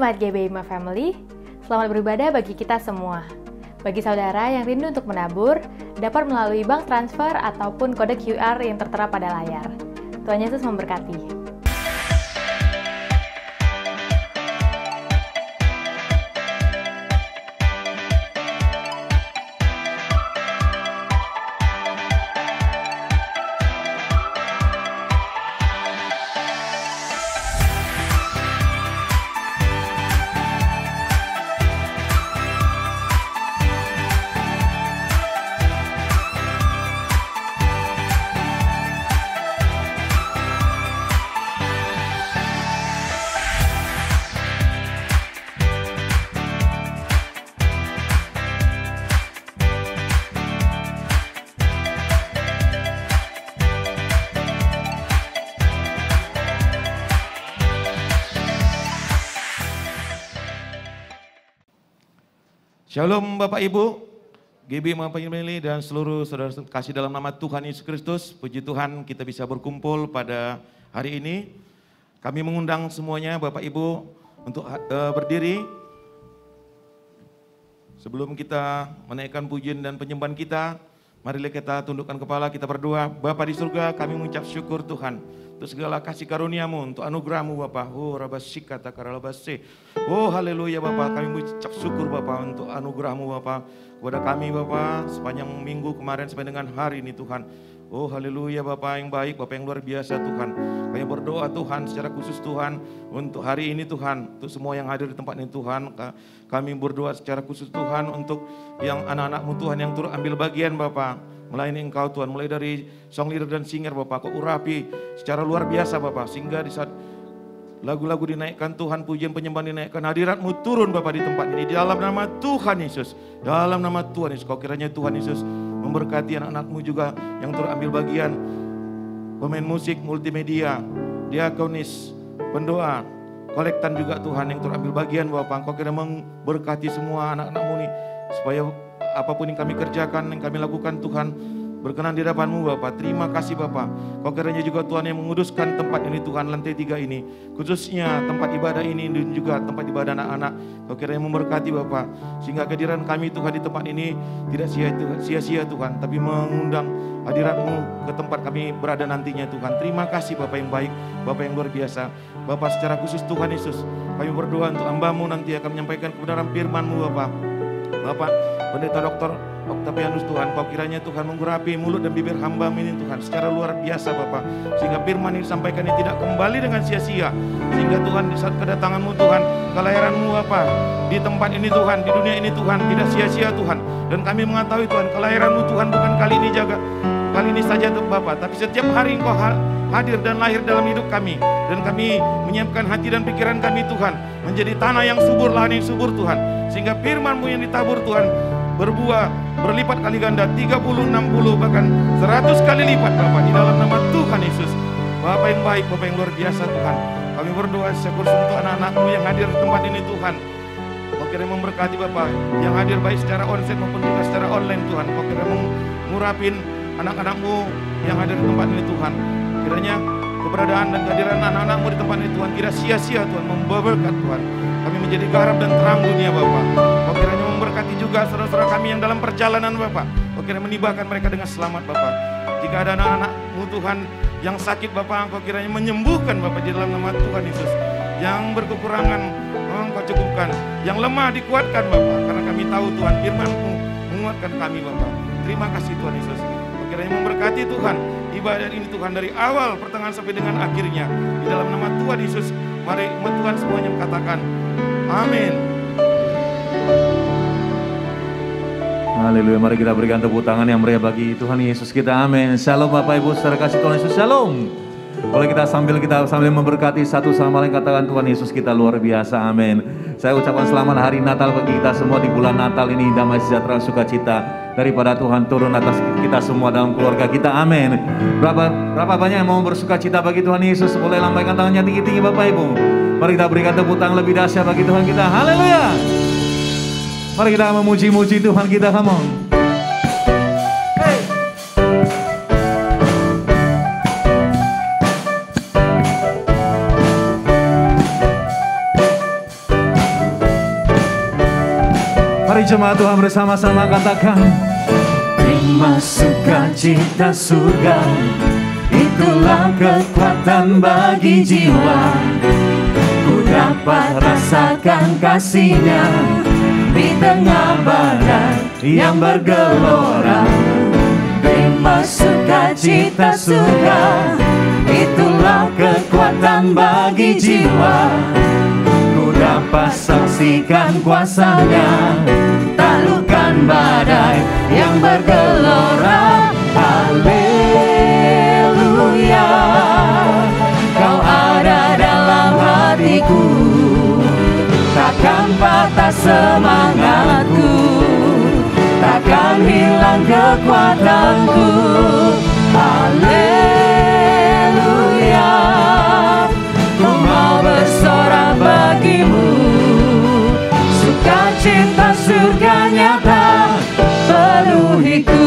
Sobat GBIMA Family, selamat beribadah bagi kita semua. Bagi saudara yang rindu untuk menabur, dapat melalui bank transfer ataupun kode QR yang tertera pada layar. Tuhan Yesus memberkati. Shalom Bapak Ibu, GBIMA Family dan seluruh saudara kasih dalam nama Tuhan Yesus Kristus. Puji Tuhan kita bisa berkumpul pada hari ini. Kami mengundang semuanya Bapak Ibu untuk berdiri. Sebelum kita menaikkan pujian dan penyembahan kita, marilah kita tundukkan kepala, kita berdoa. Bapa di surga, kami mengucap syukur Tuhan untuk segala kasih karunia-Mu, untuk anugerah-Mu Bapa. Oh rabasikata karalabase. Oh haleluya Bapa, kami mengucap syukur Bapa untuk anugerah-Mu Bapa kepada kami Bapa sepanjang minggu kemarin sampai dengan hari ini Tuhan. Oh haleluya Bapa yang baik, Bapa yang luar biasa Tuhan. Kami berdoa Tuhan secara khusus Tuhan untuk hari ini Tuhan, untuk semua yang hadir di tempat ini Tuhan. Kami berdoa secara khusus Tuhan untuk yang anak-anak-Mu Tuhan yang turut ambil bagian Bapa. Melayani Engkau Tuhan, mulai dari song leader dan singer Bapak, Kau urapi secara luar biasa Bapak, sehingga di saat lagu-lagu dinaikkan Tuhan, pujian penyembahan dinaikkan, hadirat-Mu turun Bapak di tempat ini, di dalam nama Tuhan Yesus, dalam nama Tuhan Yesus. Kau kiranya Tuhan Yesus memberkati anak-anak-Mu juga yang turut ambil bagian, pemain musik, multimedia, diakonis, pendoa, kolektan juga Tuhan yang turut ambil bagian Bapak. Kau kiranya memberkati semua anak-anak-Mu nih, supaya apapun yang kami kerjakan, yang kami lakukan Tuhan, berkenan di hadapan-Mu Bapak. Terima kasih Bapak. Kau kiranya juga Tuhan yang menguduskan tempat ini Tuhan, lantai 3 ini. Khususnya tempat ibadah ini dan juga tempat ibadah anak-anak. Kau kiranya memberkati Bapak. Sehingga kehadiran kami Tuhan di tempat ini tidak sia-sia Tuhan. Tapi mengundang hadirat-Mu ke tempat kami berada nantinya Tuhan. Terima kasih Bapak yang baik, Bapak yang luar biasa. Bapak secara khusus Tuhan Yesus, kami berdoa untuk hamba-Mu nanti akan menyampaikan kebenaran firman-Mu Bapak. Bapak, Pendeta Dr. Octavianus Tuhan, Kau kiranya Tuhan mengurapi mulut dan bibir hamba-Mu ini Tuhan secara luar biasa Bapak. Sehingga firman ini disampaikan ini tidak kembali dengan sia-sia. Sehingga Tuhan di saat kedatangan-Mu Tuhan, kelahiran-Mu Bapak di tempat ini Tuhan, di dunia ini Tuhan, tidak sia-sia Tuhan. Dan kami mengetahui Tuhan, kelahiran-Mu Tuhan bukan kali ini kali ini saja Bapak, tapi setiap hari Engkau hadir dan lahir dalam hidup kami. Dan kami menyiapkan hati dan pikiran kami Tuhan menjadi tanah yang subur, lahan yang subur Tuhan. Sehingga firman-Mu yang ditabur Tuhan berbuah berlipat kali ganda, 30, 60 bahkan 100 kali lipat Bapak, di dalam nama Tuhan Yesus. Bapak yang baik, Bapak yang luar biasa Tuhan. Kami berdoa secara khusus untuk anak-anak-Mu yang hadir di tempat ini Tuhan. Kau kiranya memberkati Bapak yang hadir baik secara onsite maupun juga secara online Tuhan. Kau kiranya mengurapin anak-anak-Mu yang hadir di tempat ini Tuhan. Kiranya keberadaan dan kehadiran anak-anak-Mu di tempat ini Tuhan tidak sia-sia Tuhan, membawa berkat Tuhan. Kami menjadi garam dan terang dunia Bapak. Kau kiranya memberkati juga saudara-saudara kami yang dalam perjalanan Bapak. Kau kiranya menibahkan mereka dengan selamat Bapak. Jika ada anak-anak-Mu Tuhan yang sakit Bapak, Kau kiranya menyembuhkan Bapak di dalam nama Tuhan Yesus. Yang berkekurangan Engkau cukupkan, yang lemah dikuatkan Bapak. Karena kami tahu Tuhan firman-Mu menguatkan kami Bapak. Terima kasih Tuhan Yesus. Kau kiranya memberkati Tuhan ibadah ini Tuhan dari awal pertengahan sampai dengan akhirnya. Di dalam nama Tuhan Yesus, mari umat Tuhan semuanya katakan amin. Haleluya, mari kita berikan tepuk tangan yang meriah bagi Tuhan Yesus kita, amin. Shalom Bapak Ibu, saudara kasih Tuhan Yesus, shalom. Boleh kita sambil memberkati satu sama lain, katakan Tuhan Yesus kita luar biasa, amin. Saya ucapkan selamat hari Natal bagi kita semua di bulan Natal ini, damai sejahtera sukacita daripada Tuhan turun atas kita semua dalam keluarga kita, amin. Berapa banyak yang mau bersuka cita bagi Tuhan Yesus? Boleh lambaikan tangannya tinggi-tinggi Bapak Ibu. Mari kita berikan tepuk tangan lebih dahsyat bagi Tuhan kita, haleluya. Mari kita memuji-muji Tuhan kita, come on. Mari jemaat Tuhan bersama-sama katakan, terima sukacita surga, itulah kekuatan bagi jiwa. Ku dapat rasakan kasih-Nya di tengah badai yang bergelora. Terima sukacita surga, itulah kekuatan bagi jiwa. Ku dapat saksikan kuasa-Nya, taklukkan badai yang bergelora. Haleluya, Kau ada dalam hatiku, takkan patah semangatku, takkan hilang kekuatanku. Haleluya, ku mau bersorak bagimu, sukacita surga nyata penuhiku.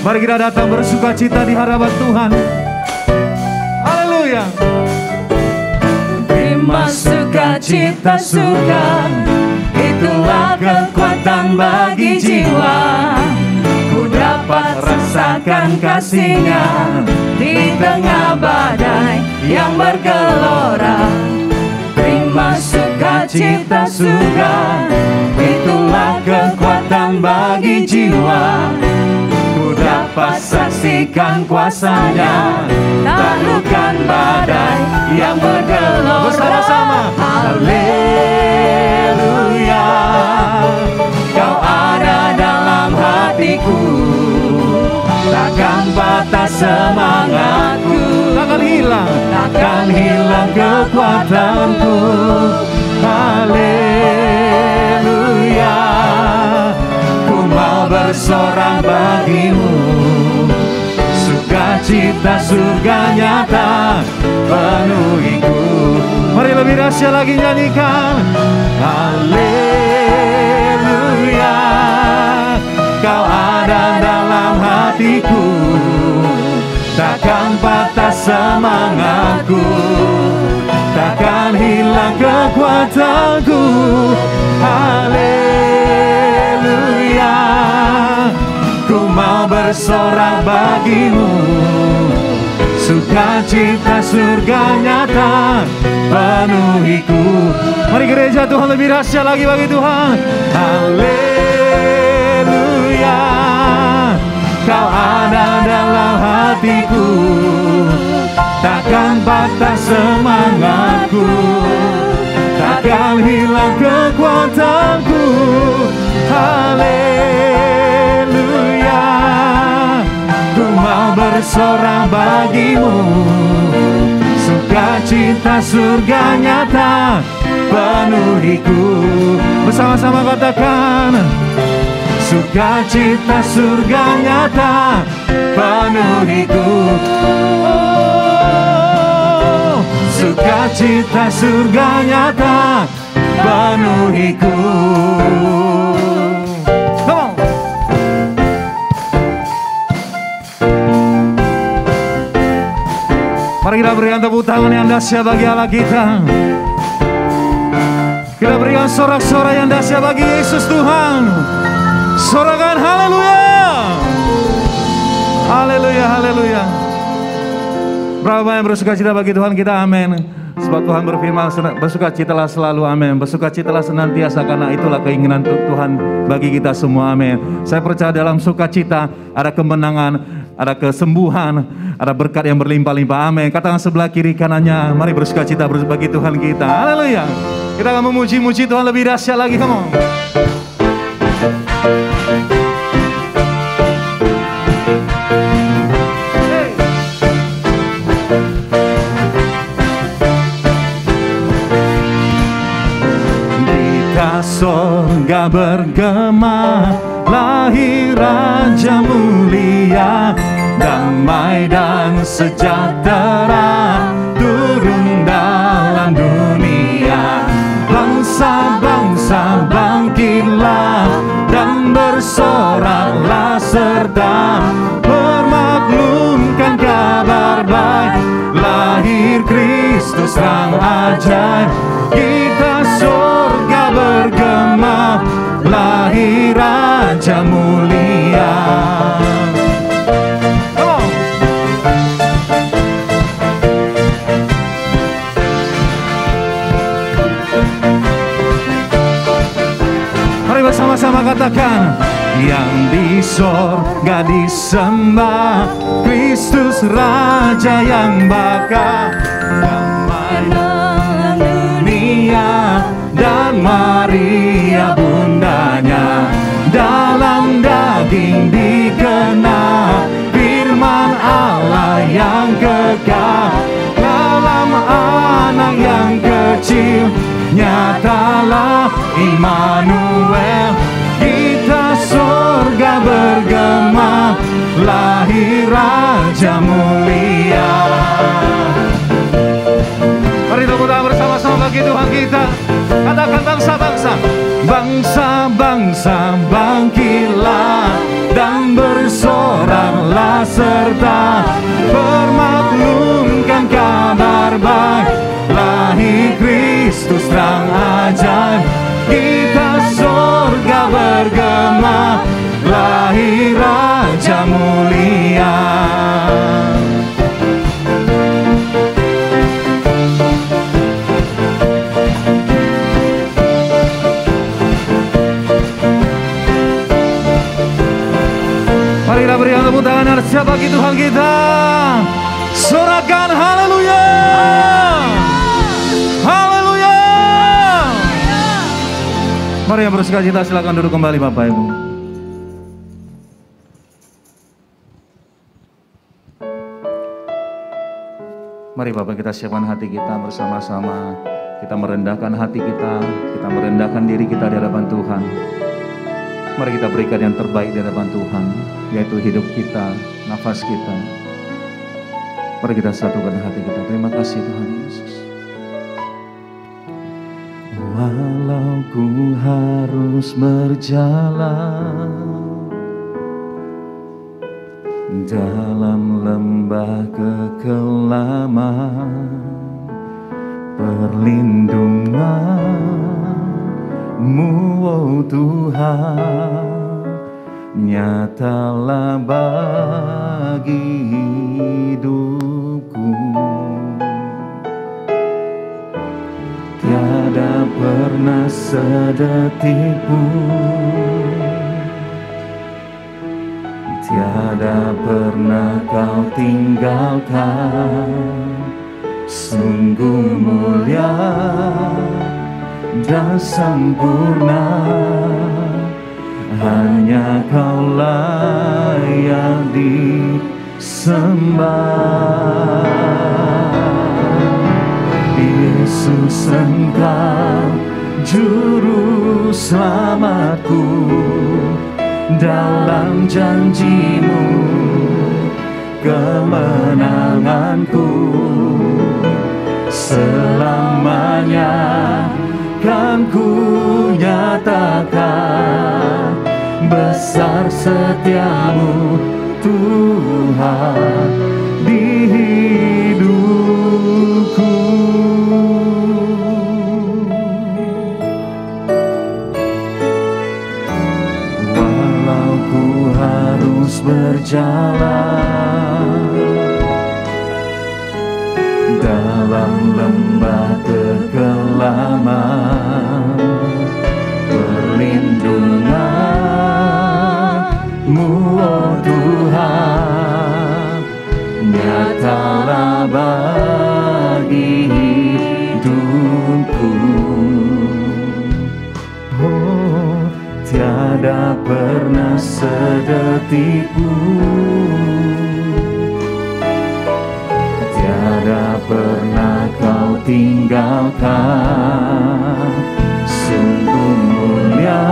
Mari kita datang bersukacita di hadapan Tuhan. Haleluya. Terima sukacita surga, itulah kekuatan bagi jiwa. Ku dapat rasakan kasih-Nya di tengah badai yang bergelora. Terima sukacita surga, itulah kekuatan bagi jiwa. Ku dapat saksikan kuasa-Nya, taklukkan badai yang bergelora. Bersama-sama, haleluya, Kau ada dalam hatiku, takkan patah semangatku, takkan hilang kekuatanku. Haleluya, ku mau bersorak bagimu, sukacita surga nyata penuhiku. Mari lebih dahsyat lagi nyanyikan. Haleluya, Kau ada dalam hatiku, takkan patah semangatku, takkan hilang kekuatanku. Haleluya, ku mau bersorak bagimu, sukacita surga nyata penuhiku. Mari gereja Tuhan lebih dahsyat lagi bagi Tuhan. Haleluya, Kau ada dalam hatiku, takkan patah semangatku, takkan hilang kekuatanku. Haleluya, ku mau bersorak bagimu, sukacita surga nyata penuhiku. Bersama-sama katakan, sukacita surga nyata penuhiku. Oh, sukacita surga nyata penuhiku. Come on. Mari kita berikan tepuk tangan yang dahsyat bagi Allah kita. Kita berikan sorak-sorai yang dahsyat bagi Yesus Tuhan. Sorakan haleluya. Haleluya, haleluya. Berapa yang bersukacita bagi Tuhan kita, amin. Sebab Tuhan berfirman, bersukacitalah selalu, amin. Bersukacitalah senantiasa, karena itulah keinginan Tuhan bagi kita semua, amin. Saya percaya dalam sukacita ada kemenangan, ada kesembuhan, ada berkat yang berlimpah-limpah, amin. Katakan sebelah kiri kanannya, mari bersukacita bagi Tuhan kita, haleluya. Kita akan memuji-muji Tuhan lebih dahsyat lagi, come on. Sorga bergema, lahir Raja mulia, damai dan sejahtera turun dalam dunia. Bangsa-bangsa bangkitlah dan bersoraklah serta permaklumkan kabar baik, lahir Kristus sang ajaib. Kita sorga bergema, bersama-sama katakan, yang di sorga disembah, Kristus Raja yang bakal damai dalam dunia, dan Maria bundanya dalam daging dikenal, firman Allah yang kekal dalam anak yang kecil. Nyatalah Immanuel, kita surga bergema, lahir Raja mulia. Mari tepuk tangan bersama-sama bagi Tuhan kita. Katakan bangsa-bangsa, bangsa-bangsa bangkitlah dan bersoraklah serta permaklumkan kabar baik, lahir Kristus terang ajaib, kita surga bergema, lahir Raja mulia. Marilah berikan tepuk tangan siapa bagi Tuhan kita. Sorakan haleluya. Haleluya. Mari yang bersukacita silakan duduk kembali Bapak Ibu. Mari Bapak kita siapkan hati kita bersama-sama. Kita merendahkan hati kita merendahkan diri kita di hadapan Tuhan. Mari kita berikan yang terbaik di hadapan Tuhan, yaitu hidup kita, nafas kita. Mari kita satukan hati kita. Terima kasih Tuhan Yesus. Walau ku harus berjalan dalam lembah kekelaman, perlindungan-Mu, oh Tuhan, nyatalah bagi hidupku. Tiada pernah sedetik pun, tiada pernah Kau tinggalkan. Sungguh mulia dan sempurna, hanya Kau layak disembah. Yesus, Engkau juru selamatku, dalam janji-Mu kemenanganku. Selamanya kan ku nyatakan besar setiamu Tuhan di hidupku. Walau ku harus berjalan dalam lembah kekelaman, perlindungan-Mu, oh Tuhan, nyatalah bagi hidupku. Oh, tiada pernah sedetik pun, tiada pernah Kau tinggalkan. Sungguh mulia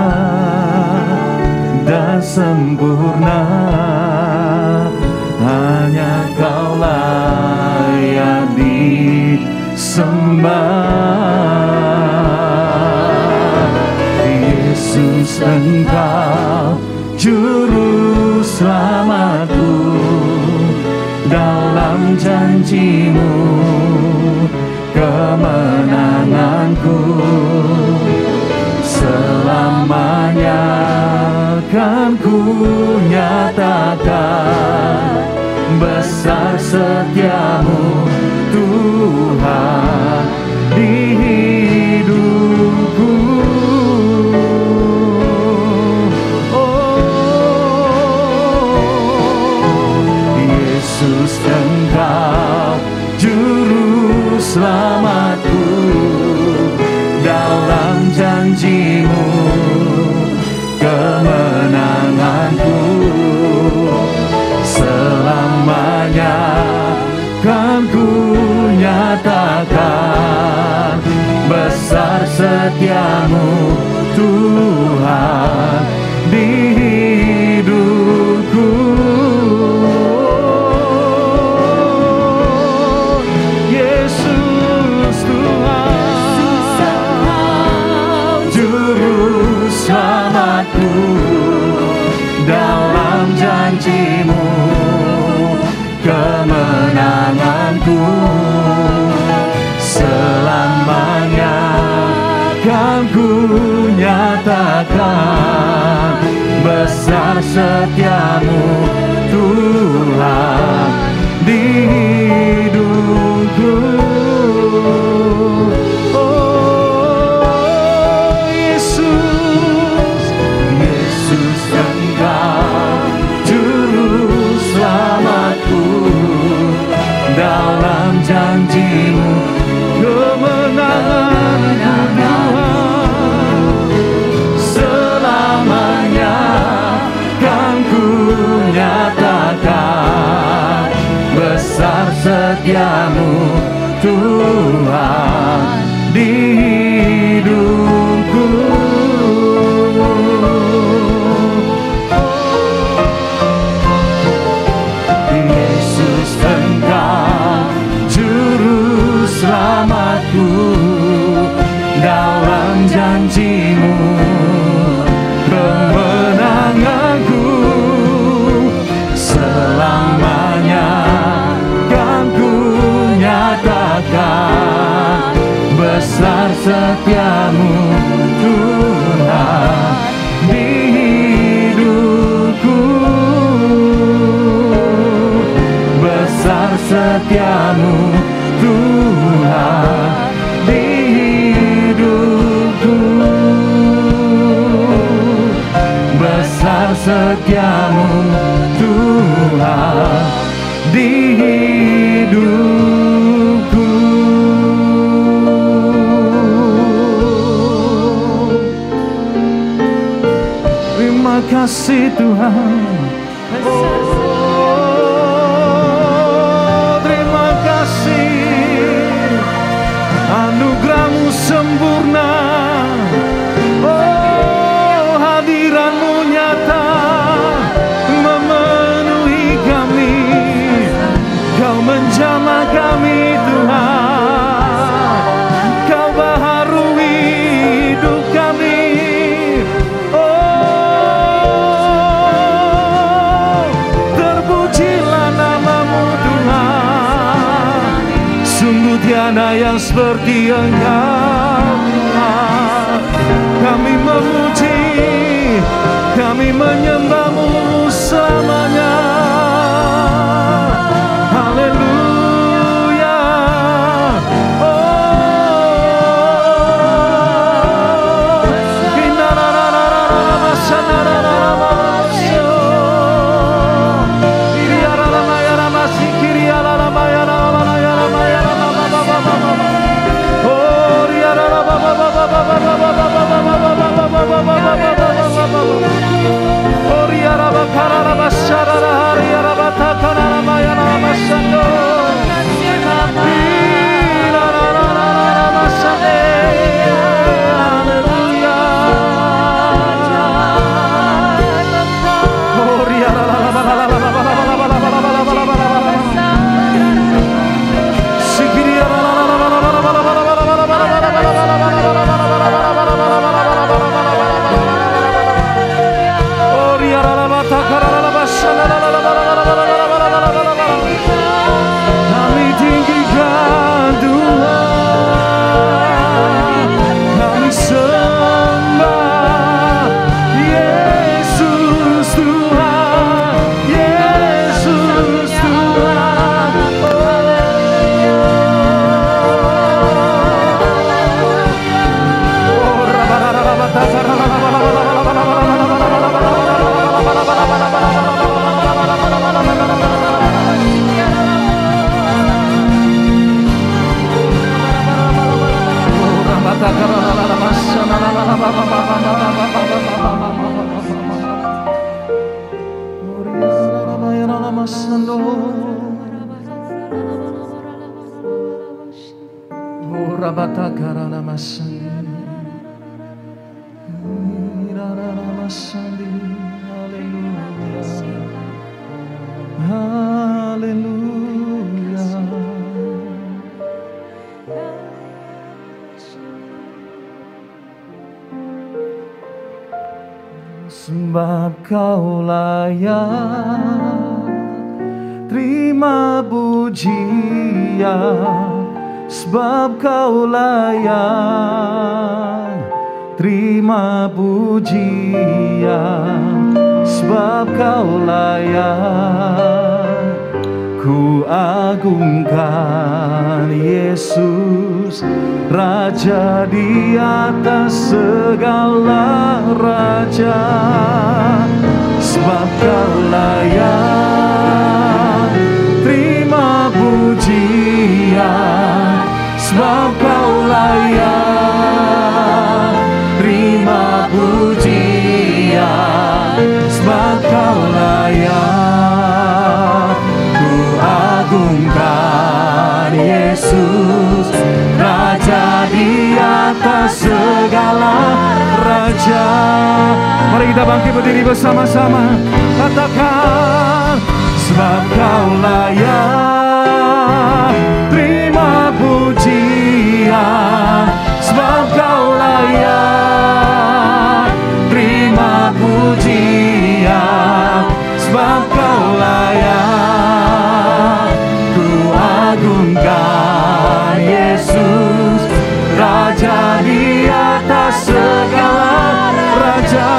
dan sempurna, hanya Kau layak disembah. Yesus, Engkau juru selamatku, dalam janji-Mu kemenanganku. Selamanya kan ku nyatakan besar setiamu Tuhan di hidupku. kemenanganku. Selamanya kan ku nyatakan besar setiamu Tuhan di hidupku. Yesus Tuhan, Juru Selamatku, dalam janji-Mu kemenanganku. Selamanya kan ku nyatakan besar setiamu Tuhan di hidupku. Oh Yesus, Yesus Engkau Juru Selamatku, dalam janji-Mu kemenangan Tuhan. Selamanya kan ku nyatakan besar setiamu Tuhan di hidupku. Yesus Engkau Juru Selamatku, dalam janji-Mu kemenanganku. Selamanya kan ku nyatakan besar setiamu Tuhan di hidupku. Besar setiamu Tuhan di hidupku. Besar setiamu Tuhan di hidupku. Terima kasih Tuhan. Terima kasih, anugerah-Mu sempurna. Oh, hadiran-Mu nyata memenuhi kami. Kau menjamah kami Tuhan, Kau baharui hidup kami. Oh, terpujilah nama-Mu Tuhan. Sungguh tiada yang seperti Engkau Tuhan. Kami memuji, kami menyembah-Mu selamanya. Haleluya. Oh, Sebab Kau layak terima pujian, sebab Kau layak terima pujian, sebab Kau layak. Ku agungkan Yesus, Raja di atas segala raja, sebab Kau layak terima pujian, sebab Kau layak terima pujian, sebab Kau layak. Agungkan Yesus, Raja di atas segala raja. Mari kita bangkit berdiri bersama-sama, katakan, sebab Kau layak terima pujian, sebab Kau layak terima pujian, sebab Kau layak. Agungkan Yesus, Raja di atas segala raja,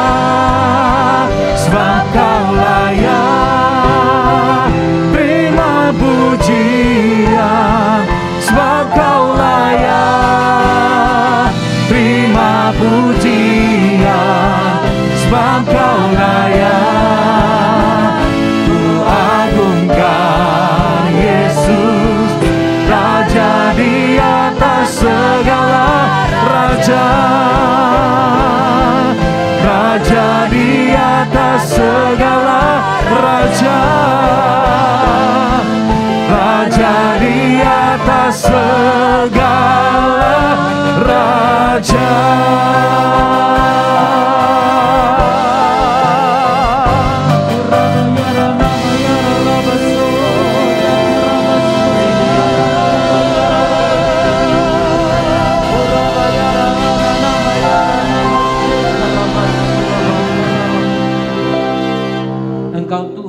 sebab Kau layak terima pujian, sebab Kau layak terima pujian, sebab Kau layak. Ku agungkan Yesus, Raja di atas segala raja, Raja di atas segala raja, Raja di atas segala raja.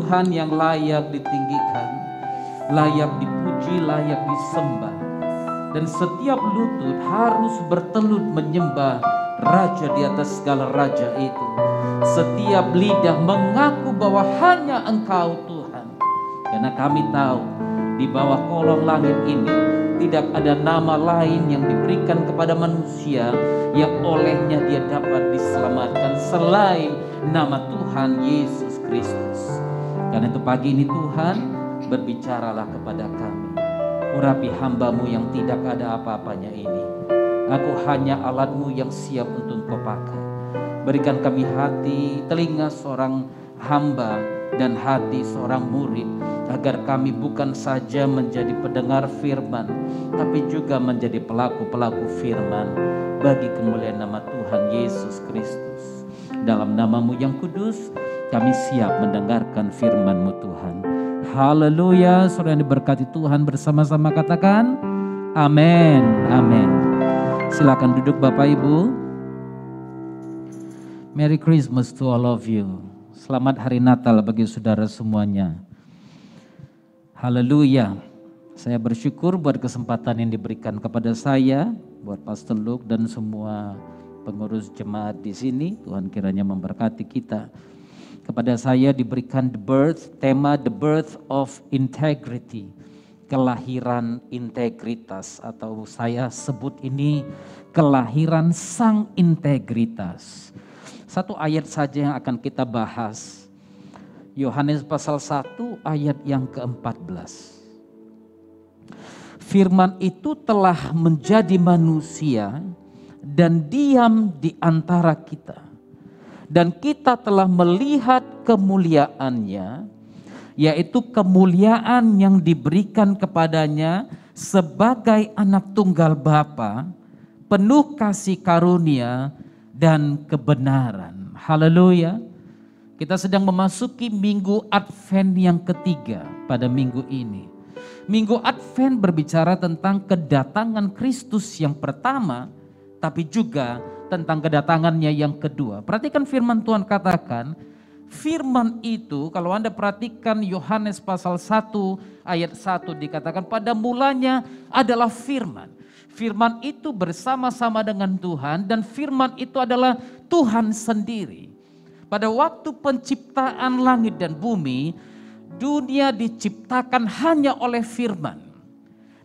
Tuhan yang layak ditinggikan, layak dipuji, layak disembah. Dan setiap lutut harus bertelut menyembah Raja di atas segala raja itu. Setiap lidah mengaku bahwa hanya Engkau Tuhan. Karena kami tahu di bawah kolong langit ini tidak ada nama lain yang diberikan kepada manusia yang olehnya dia dapat diselamatkan selain nama Tuhan Yesus Kristus. Karena itu pagi ini Tuhan, berbicaralah kepada kami. Urapi hamba-Mu yang tidak ada apa-apanya ini. Aku hanya alat-Mu yang siap untuk Kau pakai. Berikan kami hati, telinga seorang hamba dan hati seorang murid, agar kami bukan saja menjadi pendengar firman, tapi juga menjadi pelaku-pelaku firman bagi kemuliaan nama Tuhan Yesus Kristus. Dalam nama-Mu yang kudus, kami siap mendengarkan firman-Mu Tuhan. Haleluya. Saudara yang diberkati Tuhan, bersama-sama katakan amin. Amin. Silakan duduk Bapak Ibu. Merry Christmas to all of you. Selamat Hari Natal bagi saudara semuanya. Haleluya. Saya bersyukur buat kesempatan yang diberikan kepada saya, buat Pastor Luke dan semua pengurus jemaat di sini. Tuhan kiranya memberkati kita. Kepada saya diberikan tema The Birth of Integrity, kelahiran integritas, atau saya sebut ini kelahiran sang integritas. Satu ayat saja yang akan kita bahas, Yohanes pasal 1 ayat yang ke-14. Firman itu telah menjadi manusia dan diam di antara kita. Dan kita telah melihat kemuliaannya, yaitu kemuliaan yang diberikan kepadanya sebagai anak tunggal Bapa, penuh kasih karunia dan kebenaran. Haleluya. Kita sedang memasuki minggu Advent yang ketiga pada minggu ini. Minggu Advent berbicara tentang kedatangan Kristus yang pertama, tapi juga tentang kedatangannya yang kedua. Perhatikan firman Tuhan katakan, firman itu kalau Anda perhatikan Yohanes pasal 1 ayat 1 dikatakan pada mulanya adalah firman. Firman itu bersama-sama dengan Tuhan dan firman itu adalah Tuhan sendiri. Pada waktu penciptaan langit dan bumi, dunia diciptakan hanya oleh firman.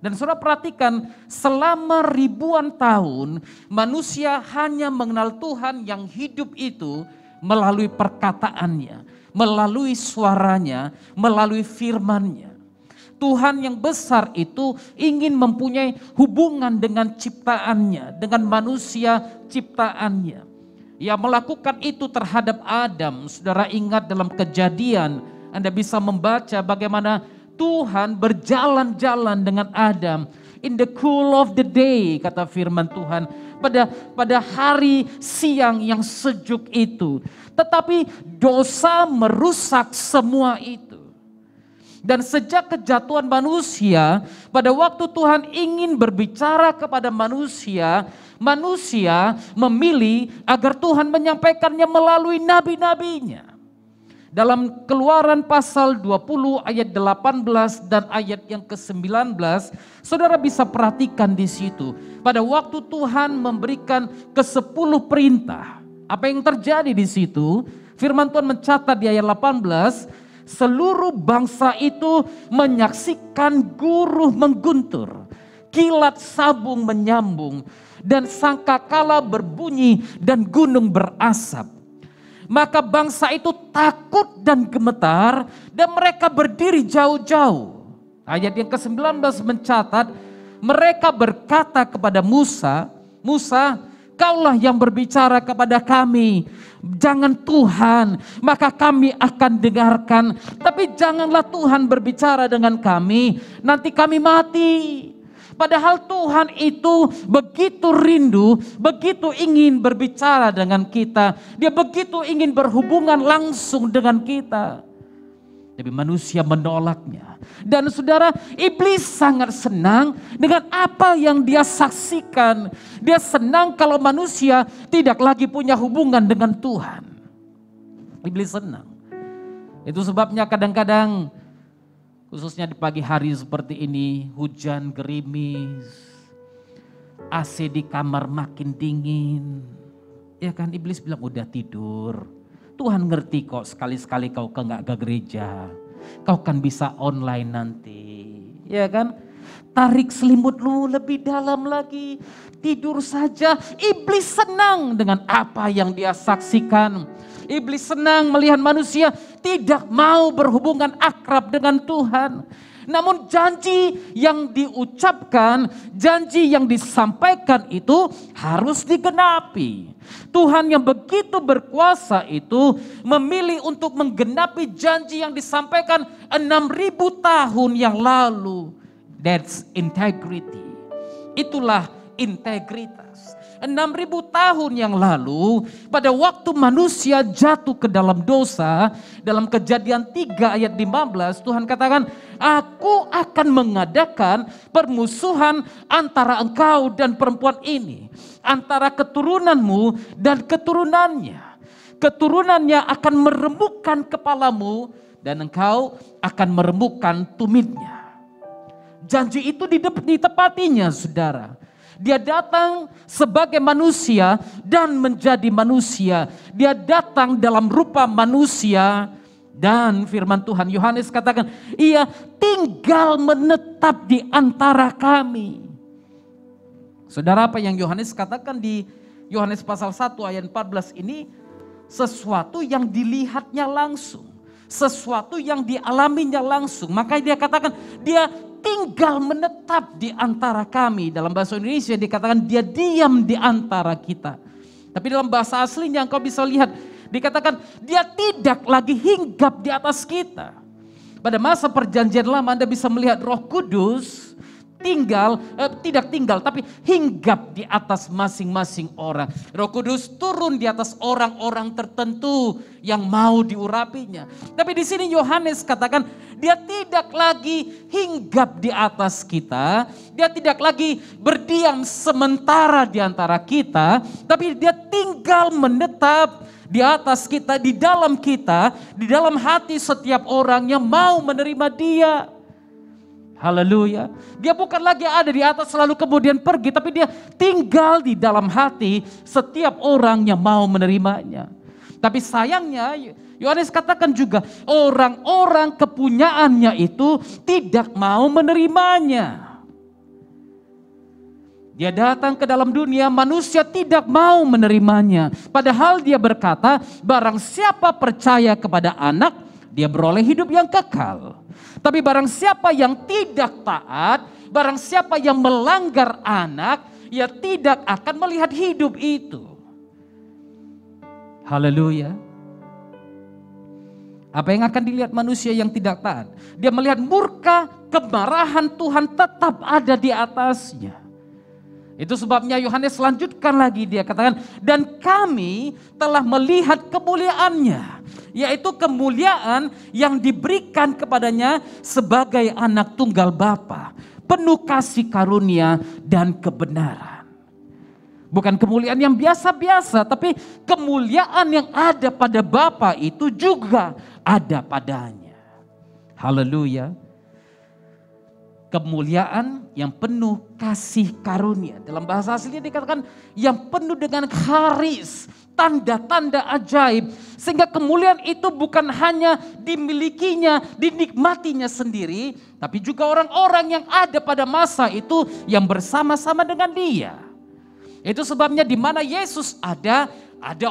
Dan saudara perhatikan, selama ribuan tahun manusia hanya mengenal Tuhan yang hidup itu melalui perkataannya, melalui suaranya, melalui firman-Nya. Tuhan yang besar itu ingin mempunyai hubungan dengan ciptaannya, dengan manusia ciptaannya. Ia melakukan itu terhadap Adam. Saudara ingat dalam Kejadian, Anda bisa membaca bagaimana Tuhan berjalan-jalan dengan Adam in the cool of the day, kata firman Tuhan, pada hari siang yang sejuk itu. Tetapi dosa merusak semua itu. Dan sejak kejatuhan manusia, pada waktu Tuhan ingin berbicara kepada manusia, manusia memilih agar Tuhan menyampaikannya melalui nabi-nabinya. Dalam Keluaran pasal 20 ayat 18 dan ayat yang ke-19, saudara bisa perhatikan di situ. Pada waktu Tuhan memberikan ke-10 perintah, apa yang terjadi di situ? Firman Tuhan mencatat di ayat 18, seluruh bangsa itu menyaksikan guruh mengguntur, kilat sabung menyambung, dan sangkakala berbunyi dan gunung berasap. Maka bangsa itu takut dan gemetar dan mereka berdiri jauh-jauh. Ayat yang ke-19 mencatat, mereka berkata kepada Musa, Musa, kaulah yang berbicara kepada kami. Jangan Tuhan, maka kami akan dengarkan. Tapi janganlah Tuhan berbicara dengan kami, nanti kami mati. Padahal Tuhan itu begitu rindu, begitu ingin berbicara dengan kita. Dia begitu ingin berhubungan langsung dengan kita. Tapi manusia menolaknya. Dan saudara, iblis sangat senang dengan apa yang dia saksikan. Dia senang kalau manusia tidak lagi punya hubungan dengan Tuhan. Iblis senang. Itu sebabnya kadang-kadang, khususnya di pagi hari seperti ini, hujan gerimis, AC di kamar makin dingin. Ya kan, iblis bilang udah tidur. Tuhan ngerti kok, sekali-sekali kau nggak ke gereja. Kau kan bisa online nanti. Ya kan, tarik selimut lu lebih dalam lagi. Tidur saja. Iblis senang dengan apa yang dia saksikan. Iblis senang melihat manusia tidak mau berhubungan akrab dengan Tuhan. Namun janji yang diucapkan, janji yang disampaikan itu harus digenapi. Tuhan yang begitu berkuasa itu memilih untuk menggenapi janji yang disampaikan 6.000 tahun yang lalu. That's integrity. Itulah integritas. 6.000 tahun yang lalu, pada waktu manusia jatuh ke dalam dosa, dalam Kejadian 3 ayat 15, Tuhan katakan, aku akan mengadakan permusuhan antara engkau dan perempuan ini, antara keturunanmu dan keturunannya. Keturunannya akan meremukkan kepalamu dan engkau akan meremukkan tumitnya. Janji itu ditepatinya, saudara. Dia datang sebagai manusia dan menjadi manusia. Dia datang dalam rupa manusia dan firman Tuhan Yohanes katakan, ia tinggal menetap di antara kami. Saudara, apa yang Yohanes katakan di Yohanes pasal 1 ayat 14 ini sesuatu yang dilihatnya langsung, sesuatu yang dialaminya langsung. Maka dia katakan dia tinggal menetap di antara kami. Dalam bahasa Indonesia dikatakan dia diam di antara kita. Tapi dalam bahasa aslinya engkau bisa lihat, dikatakan dia tidak lagi hinggap di atas kita. Pada masa perjanjian lama Anda bisa melihat Roh Kudus tidak tinggal tapi hinggap di atas masing-masing orang. Roh Kudus turun di atas orang-orang tertentu yang mau diurapinya. Tapi di sini Yohanes katakan dia tidak lagi hinggap di atas kita, dia tidak lagi berdiam sementara di antara kita, tapi dia tinggal menetap di atas kita, di dalam hati setiap orang yang mau menerima dia. Haleluya. Dia bukan lagi ada di atas lalu kemudian pergi, tapi dia tinggal di dalam hati setiap orang yang mau menerimanya. Tapi sayangnya Yohanes katakan juga orang-orang kepunyaannya itu tidak mau menerimanya. Dia datang ke dalam dunia, manusia tidak mau menerimanya. Padahal dia berkata, barang siapa percaya kepada anak, dia beroleh hidup yang kekal. Tapi barang siapa yang tidak taat, barang siapa yang melanggar anak, ia tidak akan melihat hidup itu. Haleluya. Apa yang akan dilihat manusia yang tidak taat? Dia melihat murka, kemarahan Tuhan tetap ada di atasnya. Itu sebabnya Yohanes lanjutkan lagi, dia katakan, dan kami telah melihat kemuliaannya, yaitu kemuliaan yang diberikan kepadanya sebagai anak tunggal Bapa, penuh kasih karunia dan kebenaran. Bukan kemuliaan yang biasa-biasa, tapi kemuliaan yang ada pada Bapa itu juga ada padanya. Haleluya. Kemuliaan yang penuh kasih karunia. Dalam bahasa aslinya dikatakan yang penuh dengan karis, tanda-tanda ajaib. Sehingga kemuliaan itu bukan hanya dimilikinya, dinikmatinya sendiri, tapi juga orang-orang yang ada pada masa itu yang bersama-sama dengan dia. Itu sebabnya di mana Yesus ada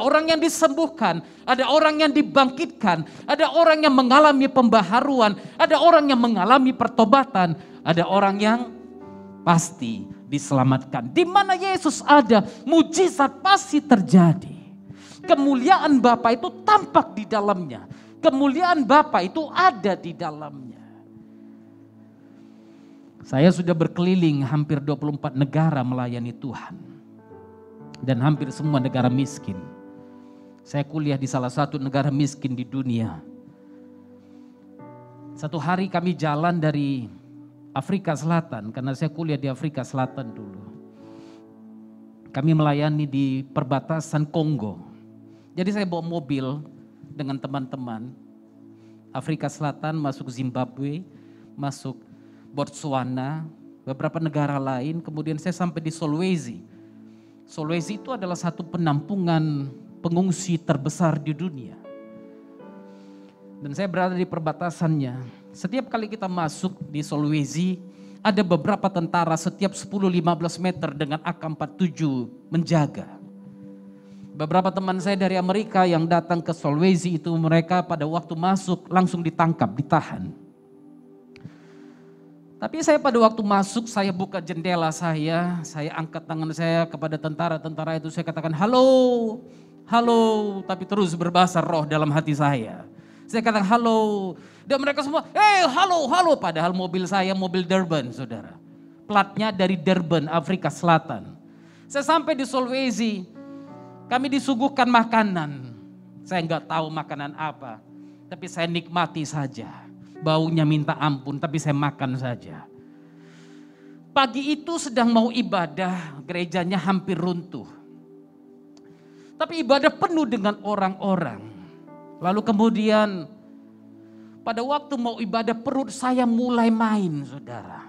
orang yang disembuhkan, ada orang yang dibangkitkan, ada orang yang mengalami pembaharuan, ada orang yang mengalami pertobatan, ada orang yang pasti diselamatkan. Di mana Yesus ada, mujizat pasti terjadi. Kemuliaan Bapa itu tampak di dalamnya. Kemuliaan Bapa itu ada di dalamnya. Saya sudah berkeliling hampir 24 negara melayani Tuhan. Dan hampir semua negara miskin. Saya kuliah di salah satu negara miskin di dunia. Satu hari kami jalan dari Afrika Selatan, karena saya kuliah di Afrika Selatan dulu. Kami melayani di perbatasan Kongo. Jadi saya bawa mobil dengan teman-teman. Afrika Selatan, masuk Zimbabwe, masuk Botswana, beberapa negara lain. Kemudian saya sampai di Sulawesi. Sulawesi itu adalah satu penampungan pengungsi terbesar di dunia. Dan saya berada di perbatasannya. Setiap kali kita masuk di Sulawesi, ada beberapa tentara setiap 10-15 meter dengan AK-47 menjaga. Beberapa teman saya dari Amerika yang datang ke Sulawesi itu, mereka pada waktu masuk langsung ditangkap, ditahan. Tapi saya pada waktu masuk, saya buka jendela saya angkat tangan saya kepada tentara-tentara itu, saya katakan halo, halo, tapi terus berbahasa roh dalam hati saya. Saya katakan halo, dan mereka semua, halo, halo, padahal mobil saya mobil Durban, saudara. Platnya dari Durban, Afrika Selatan. Saya sampai di Sulawesi, kami disuguhkan makanan. Saya nggak tahu makanan apa, tapi saya nikmati saja. Baunya minta ampun, tapi saya makan saja. Pagi itu sedang mau ibadah, gerejanya hampir runtuh. Tapi ibadah penuh dengan orang-orang. Lalu kemudian pada waktu mau ibadah perut saya mulai main, saudara.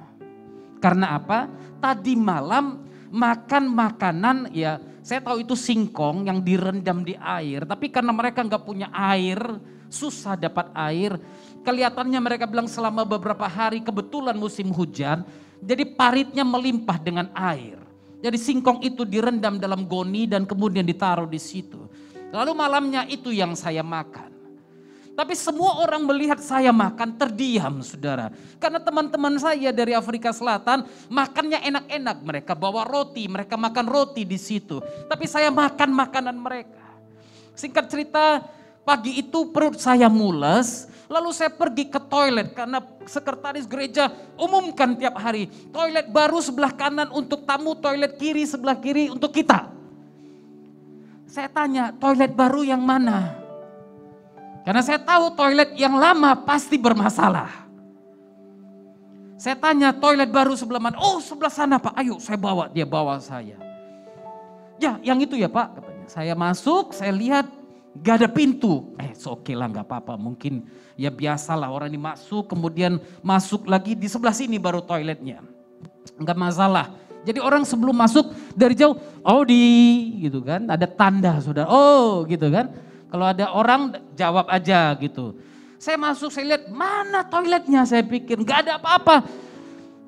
Karena apa? Tadi malam makan makanan, ya saya tahu itu singkong yang direndam di air. Tapi karena mereka nggak punya air, susah dapat air. Kelihatannya mereka bilang selama beberapa hari kebetulan musim hujan, jadi paritnya melimpah dengan air. Jadi singkong itu direndam dalam goni dan kemudian ditaruh di situ. Lalu malamnya itu yang saya makan. Tapi semua orang melihat saya makan terdiam, saudara. Karena teman-teman saya dari Afrika Selatan makannya enak-enak. Mereka bawa roti, mereka makan roti di situ. Tapi saya makan makanan mereka. Singkat cerita, pagi itu perut saya mules. Lalu saya pergi ke toilet karena sekretaris gereja umumkan tiap hari. Toilet baru sebelah kanan untuk tamu, toilet kiri sebelah kiri untuk kita. Saya tanya, toilet baru yang mana? Karena saya tahu toilet yang lama pasti bermasalah. Saya tanya, toilet baru sebelah mana? Oh, sebelah sana Pak, ayo saya bawa. Dia bawa saya. Ya, yang itu ya Pak, katanya. Saya masuk, saya lihat gak ada pintu. Oke lah, gak apa-apa. Mungkin ya biasalah orang ini masuk, kemudian masuk lagi di sebelah sini baru toiletnya. Gak masalah. Jadi orang sebelum masuk dari jauh, gitu kan. Ada tanda saudara, gitu kan. Kalau ada orang jawab aja gitu. Saya masuk, saya lihat mana toiletnya, saya pikir gak ada apa-apa.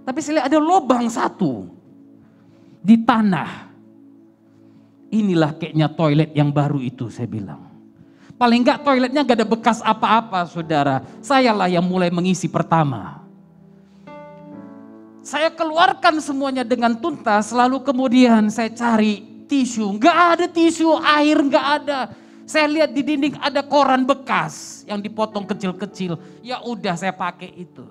Tapi saya lihat ada lubang satu di tanah. Inilah kayaknya toilet yang baru itu, saya bilang. Paling enggak toiletnya gak ada bekas apa-apa saudara. Sayalah yang mulai mengisi pertama. Saya keluarkan semuanya dengan tuntas. Lalu kemudian saya cari tisu. Gak ada tisu, air gak ada. Saya lihat di dinding ada koran bekas yang dipotong kecil-kecil. Ya udah saya pakai itu.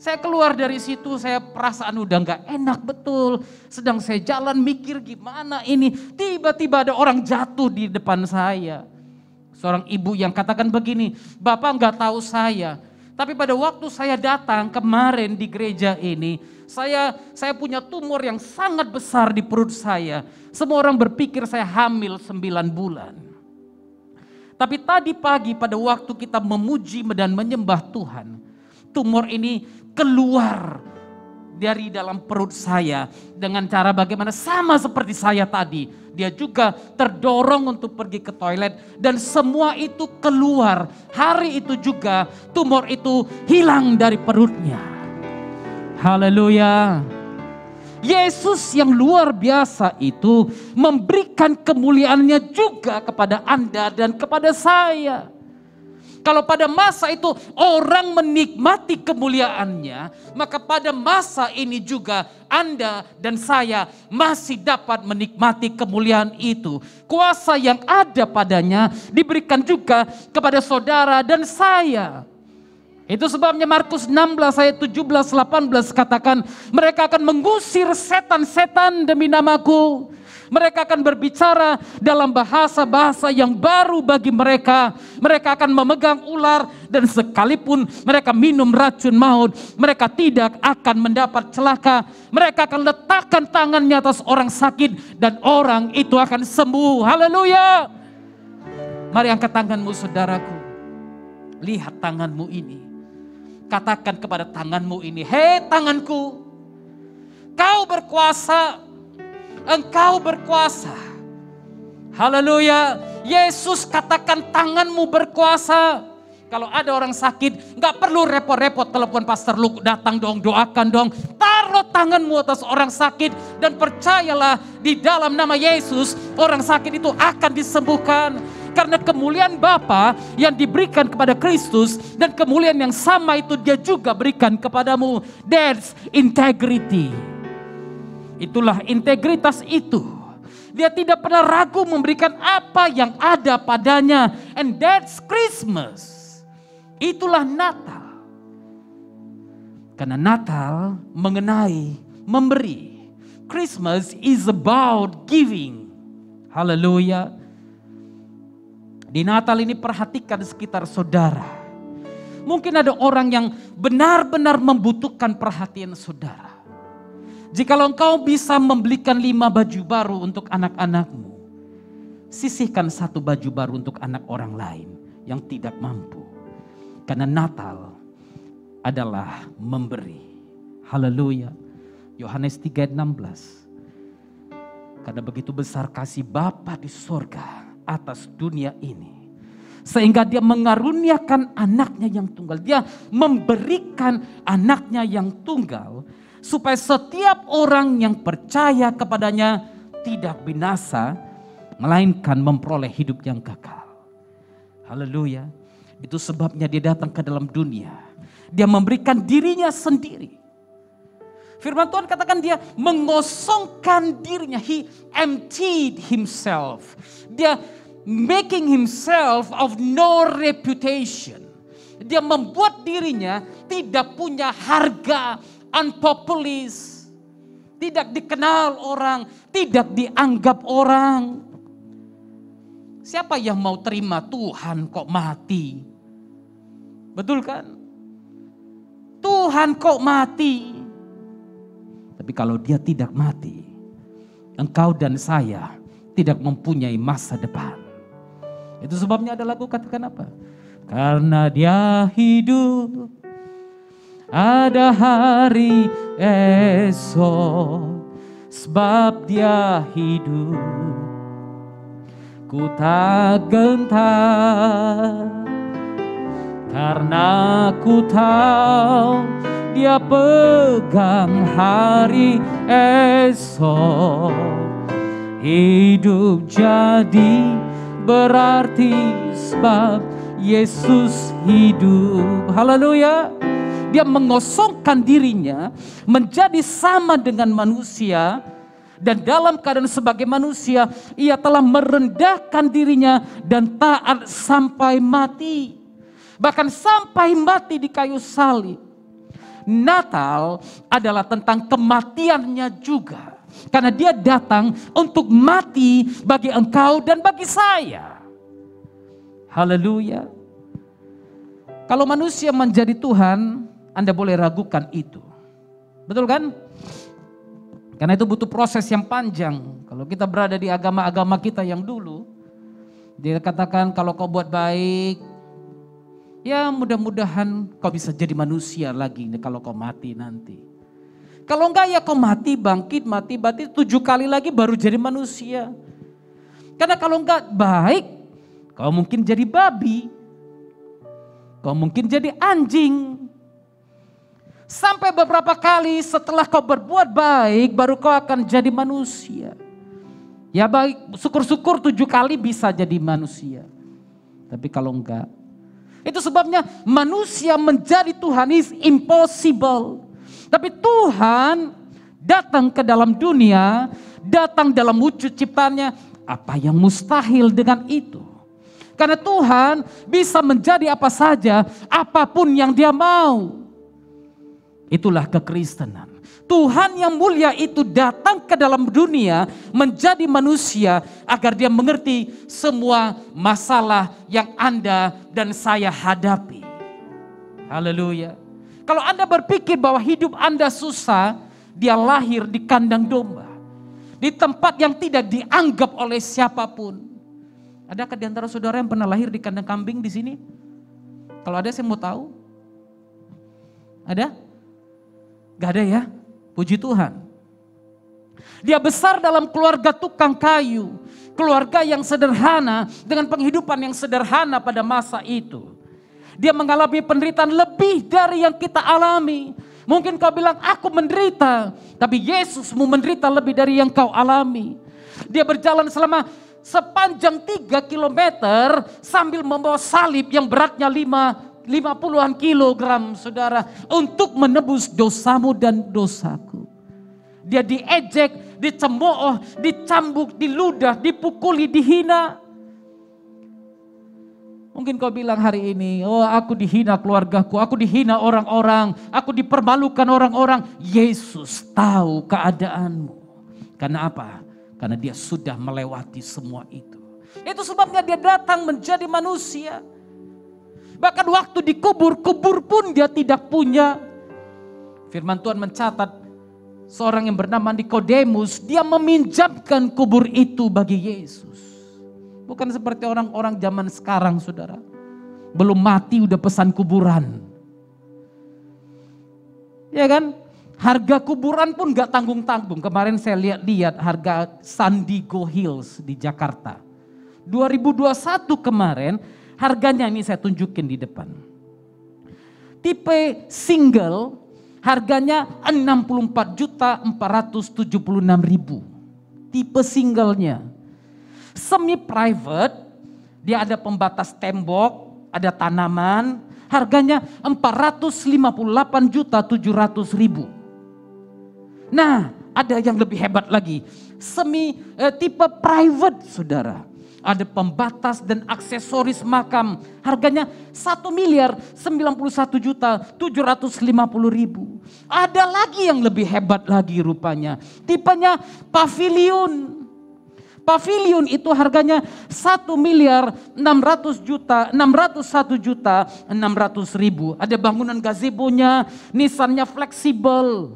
Saya keluar dari situ, saya perasaan udah gak enak betul. Sedang saya jalan mikir gimana ini. Tiba-tiba ada orang jatuh di depan saya. Seorang ibu yang katakan begini, Bapak gak tahu saya. Tapi pada waktu saya datang kemarin di gereja ini, saya punya tumor yang sangat besar di perut saya. Semua orang berpikir saya hamil 9 bulan. Tapi tadi pagi pada waktu kita memuji dan menyembah Tuhan, tumor ini keluar dari dalam perut saya dengan cara bagaimana sama seperti saya tadi. Dia juga terdorong untuk pergi ke toilet dan semua itu keluar. Hari itu juga tumor itu hilang dari perutnya. Haleluya. Yesus yang luar biasa itu memberikan kemuliaannya juga kepada Anda dan kepada saya. Kalau pada masa itu orang menikmati kemuliaannya, maka pada masa ini juga Anda dan saya masih dapat menikmati kemuliaan itu. Kuasa yang ada padanya diberikan juga kepada saudara dan saya. Itu sebabnya Markus 16 ayat 17-18 katakan, mereka akan mengusir setan-setan demi namaku. Mereka akan berbicara dalam bahasa-bahasa yang baru bagi mereka. Mereka akan memegang ular dan sekalipun mereka minum racun maut, mereka tidak akan mendapat celaka. Mereka akan letakkan tangannya atas orang sakit dan orang itu akan sembuh. Haleluya. Mari angkat tanganmu saudaraku. Lihat tanganmu ini. Katakan kepada tanganmu ini, hei tanganku, kau berkuasa. Engkau berkuasa. Haleluya. Yesus katakan tanganmu berkuasa. Kalau ada orang sakit, gak perlu repot-repot telepon Pastor Luke, datang dong, doakan dong. Taruh tanganmu atas orang sakit dan percayalah di dalam nama Yesus orang sakit itu akan disembuhkan. Karena kemuliaan Bapa yang diberikan kepada Kristus dan kemuliaan yang sama itu dia juga berikan kepadamu. That's integrity. Itulah integritas itu. Dia tidak pernah ragu memberikan apa yang ada padanya. And that's Christmas. Itulah Natal. Karena Natal mengenai memberi. Christmas is about giving. Haleluya. Di Natal ini perhatikan sekitar saudara. Mungkin ada orang yang benar-benar membutuhkan perhatian saudara. Jikalau engkau bisa membelikan 5 baju baru untuk anak-anakmu, sisihkan 1 baju baru untuk anak orang lain yang tidak mampu. Karena Natal adalah memberi. Haleluya. Yohanes 3:16. Karena begitu besar kasih Bapa di surga atas dunia ini, sehingga dia mengaruniakan anaknya yang tunggal. Dia memberikan anaknya yang tunggal supaya setiap orang yang percaya kepadanya tidak binasa, melainkan memperoleh hidup yang kekal. Haleluya. Itu sebabnya dia datang ke dalam dunia. Dia memberikan dirinya sendiri. Firman Tuhan katakan dia mengosongkan dirinya. He emptied himself. Dia making himself of no reputation. Dia membuat dirinya tidak punya harga, unpopulis, tidak dikenal orang, tidak dianggap orang. Siapa yang mau terima Tuhan kok mati? Betul kan? Tuhan kok mati? Tapi kalau dia tidak mati, engkau dan saya tidak mempunyai masa depan. Itu sebabnya ada lagu katakan apa? Karena dia hidup, ada hari esok. Sebab dia hidup, ku tak gentar. Karena ku tahu dia pegang hari esok. Hidup jadi berarti sebab Yesus hidup. Haleluya. Dia mengosongkan dirinya menjadi sama dengan manusia. Dan dalam keadaan sebagai manusia, ia telah merendahkan dirinya dan taat sampai mati. Bahkan sampai mati di kayu salib. Natal adalah tentang kematiannya juga. Karena dia datang untuk mati bagi engkau dan bagi saya. Haleluya. Kalau manusia menjadi Tuhan, Anda boleh ragukan itu. Betul kan? Karena itu butuh proses yang panjang. Kalau kita berada di agama-agama kita yang dulu, dia katakan kalau kau buat baik, ya mudah-mudahan kau bisa jadi manusia lagi kalau kau mati nanti. Kalau enggak ya kau mati, bangkit, mati, 7 kali lagi baru jadi manusia. Karena kalau enggak baik, kau mungkin jadi babi. Kau mungkin jadi anjing. Sampai beberapa kali setelah kau berbuat baik, baru kau akan jadi manusia. Ya baik, syukur-syukur 7 kali bisa jadi manusia. Tapi kalau enggak, itu sebabnya manusia menjadi Tuhan is impossible. Tapi Tuhan datang ke dalam dunia, datang dalam wujud ciptaannya. Apa yang mustahil dengan itu? Karena Tuhan bisa menjadi apa saja, apapun yang dia mau. Itulah kekristenan. Tuhan yang mulia itu datang ke dalam dunia menjadi manusia agar dia mengerti semua masalah yang Anda dan saya hadapi. Haleluya. Kalau Anda berpikir bahwa hidup Anda susah, dia lahir di kandang domba. Di tempat yang tidak dianggap oleh siapapun. Adakah di antara saudara yang pernah lahir di kandang kambing di sini? Kalau ada saya mau tahu. Ada? Gak ada ya? Puji Tuhan. Dia besar dalam keluarga tukang kayu. Keluarga yang sederhana dengan penghidupan yang sederhana pada masa itu. Dia mengalami penderitaan lebih dari yang kita alami. Mungkin kau bilang aku menderita. Tapi Yesusmu menderita lebih dari yang kau alami. Dia berjalan selama sepanjang 3 kilometer sambil membawa salib yang beratnya 50-an kilogram saudara. Untuk menebus dosamu dan dosaku. Dia diejek, dicemooh, dicambuk, diludah, dipukuli, dihina. Mungkin kau bilang hari ini, oh aku dihina keluargaku, aku dihina orang-orang, aku dipermalukan orang-orang. Yesus tahu keadaanmu. Karena apa? Karena dia sudah melewati semua itu. Itu sebabnya dia datang menjadi manusia. Bahkan waktu dikubur, kubur pun dia tidak punya. Firman Tuhan mencatat seorang yang bernama Nikodemus, dia meminjamkan kubur itu bagi Yesus. Bukan seperti orang-orang zaman sekarang saudara. Belum mati udah pesan kuburan. Ya kan? Harga kuburan pun gak tanggung-tanggung. Kemarin saya lihat harga Sandiego Hills di Jakarta. 2021 kemarin harganya ini saya tunjukin di depan. Tipe single harganya 64.476.000. Tipe singlenya. Semi private, dia ada pembatas tembok, ada tanaman, harganya 458.700.000. Nah, ada yang lebih hebat lagi, tipe private saudara. Ada pembatas dan aksesoris makam, harganya 1.091.750.000. Ada lagi yang lebih hebat lagi rupanya, tipenya pavilion. Pavilion itu harganya 1.601.600.000. Ada bangunan gazebonya, nisannya fleksibel.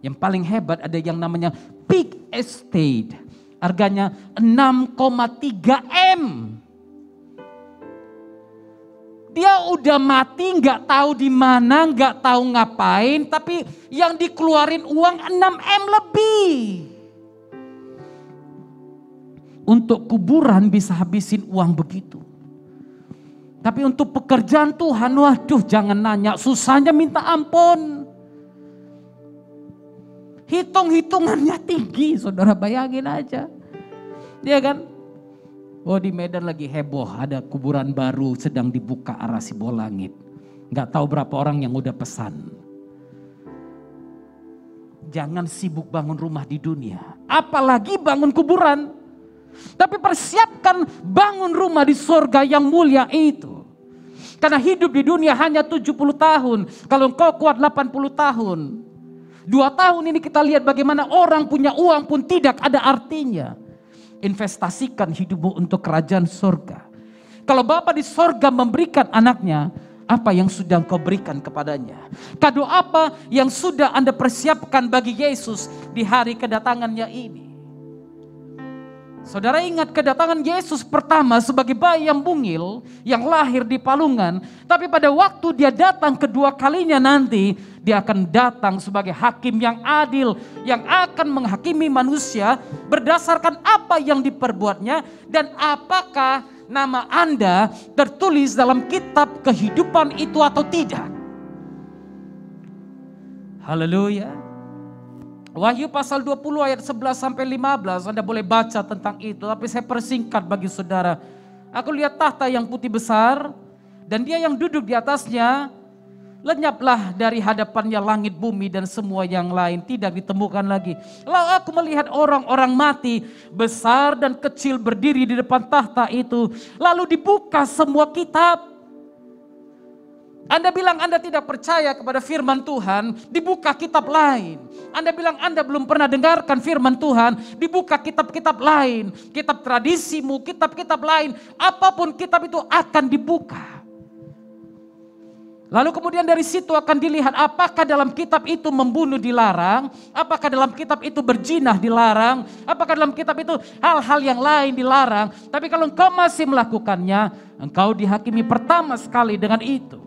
Yang paling hebat ada yang namanya Peak Estate, harganya 6,3 M. Dia udah mati, nggak tahu di mana, nggak tahu ngapain, tapi yang dikeluarin uang 6 M lebih. Untuk kuburan bisa habisin uang begitu. Tapi untuk pekerjaan Tuhan, waduh jangan nanya, susahnya minta ampun. Hitung-hitungannya tinggi, saudara bayangin aja. Iya kan? Oh di Medan lagi heboh, ada kuburan baru sedang dibuka arah Sibolangit. Gak tahu berapa orang yang udah pesan. Jangan sibuk bangun rumah di dunia, apalagi bangun kuburan. Tapi persiapkan bangun rumah di surga yang mulia itu. Karena hidup di dunia hanya 70 tahun. Kalau engkau kuat 80 tahun. 2 tahun ini kita lihat bagaimana orang punya uang pun tidak ada artinya. Investasikan hidupmu untuk kerajaan surga. Kalau Bapa di surga memberikan anaknya, apa yang sudah engkau berikan kepadanya? Kado apa yang sudah Anda persiapkan bagi Yesus di hari kedatangannya ini? Saudara ingat kedatangan Yesus pertama sebagai bayi yang mungil, yang lahir di palungan. Tapi pada waktu dia datang kedua kalinya nanti, dia akan datang sebagai hakim yang adil, yang akan menghakimi manusia berdasarkan apa yang diperbuatnya dan apakah nama Anda tertulis dalam kitab kehidupan itu atau tidak. Haleluya. Wahyu pasal 20 ayat 11 sampai 15, Anda boleh baca tentang itu, tapi saya persingkat bagi saudara. Aku lihat tahta yang putih besar, dan dia yang duduk di atasnya, lenyaplah dari hadapannya langit, bumi, dan semua yang lain, tidak ditemukan lagi. Lalu aku melihat orang-orang mati, besar dan kecil berdiri di depan tahta itu, lalu dibuka semua kitab. Anda bilang Anda tidak percaya kepada firman Tuhan, dibuka kitab lain. Anda bilang Anda belum pernah dengarkan firman Tuhan, dibuka kitab-kitab lain. Kitab tradisimu, kitab-kitab lain, apapun kitab itu akan dibuka. Lalu kemudian dari situ akan dilihat apakah dalam kitab itu membunuh dilarang, apakah dalam kitab itu berzinah dilarang, apakah dalam kitab itu hal-hal yang lain dilarang. Tapi kalau engkau masih melakukannya, engkau dihakimi pertama sekali dengan itu.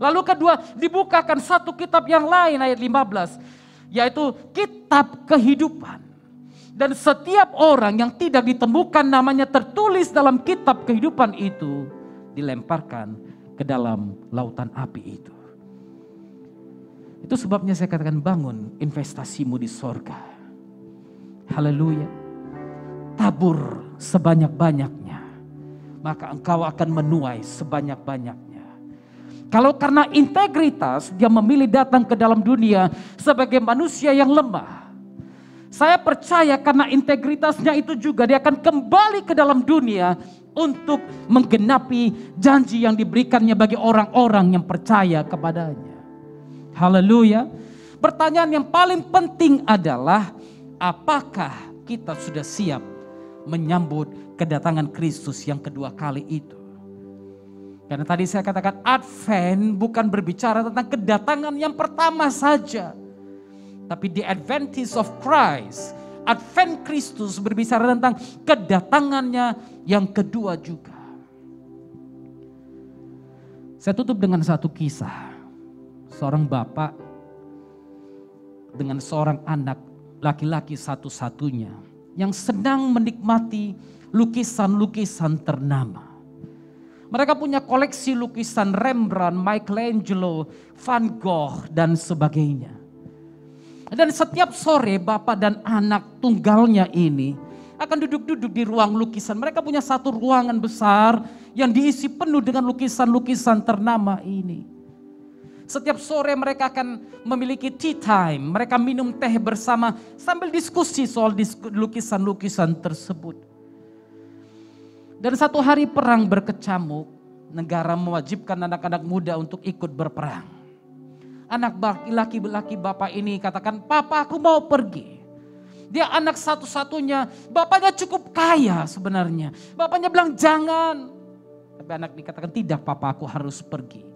Lalu kedua, dibukakan satu kitab yang lain ayat 15, yaitu kitab kehidupan. Dan setiap orang yang tidak ditemukan namanya tertulis dalam kitab kehidupan itu, dilemparkan ke dalam lautan api itu. Itu sebabnya saya katakan bangun investasimu di sorga. Haleluya. Tabur sebanyak-banyaknya, maka engkau akan menuai sebanyak-banyaknya. Kalau karena integritas dia memilih datang ke dalam dunia sebagai manusia yang lemah. Saya percaya karena integritasnya itu juga dia akan kembali ke dalam dunia untuk menggenapi janji yang diberikannya bagi orang-orang yang percaya kepadanya. Haleluya. Pertanyaan yang paling penting adalah apakah kita sudah siap menyambut kedatangan Kristus yang kedua kali itu? Karena tadi saya katakan Advent bukan berbicara tentang kedatangan yang pertama saja. Tapi the Adventist of Christ, Advent Kristus berbicara tentang kedatangannya yang kedua juga. Saya tutup dengan satu kisah. Seorang bapak dengan seorang anak laki-laki satu-satunya yang sedang menikmati lukisan-lukisan ternama. Mereka punya koleksi lukisan Rembrandt, Michelangelo, Van Gogh, dan sebagainya. Dan setiap sore bapak dan anak tunggalnya ini akan duduk-duduk di ruang lukisan. Mereka punya satu ruangan besar yang diisi penuh dengan lukisan-lukisan ternama ini. Setiap sore mereka akan memiliki tea time, mereka minum teh bersama sambil diskusi soal lukisan-lukisan tersebut. Dan satu hari perang berkecamuk, negara mewajibkan anak-anak muda untuk ikut berperang. Anak laki-laki bapak ini katakan, "Papa, aku mau pergi." Dia anak satu-satunya, bapaknya cukup kaya sebenarnya. Bapaknya bilang jangan. Tapi anak dikatakan, "Tidak papa, aku harus pergi."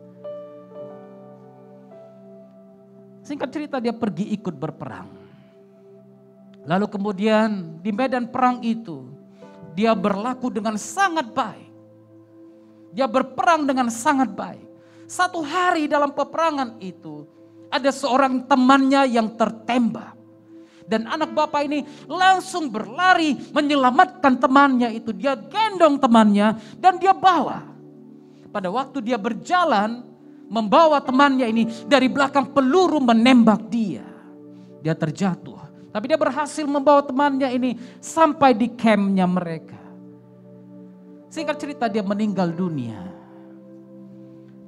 Singkat cerita dia pergi ikut berperang. Lalu kemudian di medan perang itu, dia berlaku dengan sangat baik. Dia berperang dengan sangat baik. Satu hari dalam peperangan itu, ada seorang temannya yang tertembak. Dan anak bapak ini langsung berlari menyelamatkan temannya itu. Dia gendong temannya dan dia bawa. Pada waktu dia berjalan membawa temannya ini, dari belakang peluru menembak dia. Dia terjatuh. Tapi dia berhasil membawa temannya ini sampai di campnya mereka. Singkat cerita dia meninggal dunia.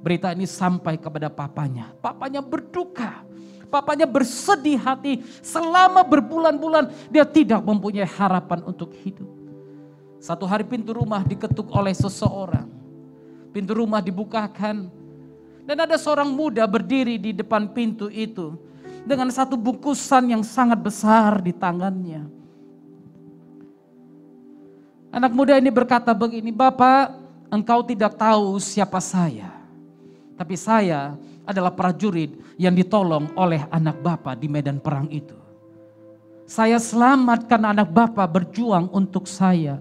Berita ini sampai kepada papanya. Papanya berduka. Papanya bersedih hati, selama berbulan-bulan dia tidak mempunyai harapan untuk hidup. Satu hari pintu rumah diketuk oleh seseorang. Pintu rumah dibukakan dan ada seorang muda berdiri di depan pintu itu dengan satu bungkusan yang sangat besar di tangannya. Anak muda ini berkata begini, "Bapak, engkau tidak tahu siapa saya. Tapi saya adalah prajurit yang ditolong oleh anak Bapak di medan perang itu. Saya selamatkan anak Bapak berjuang untuk saya.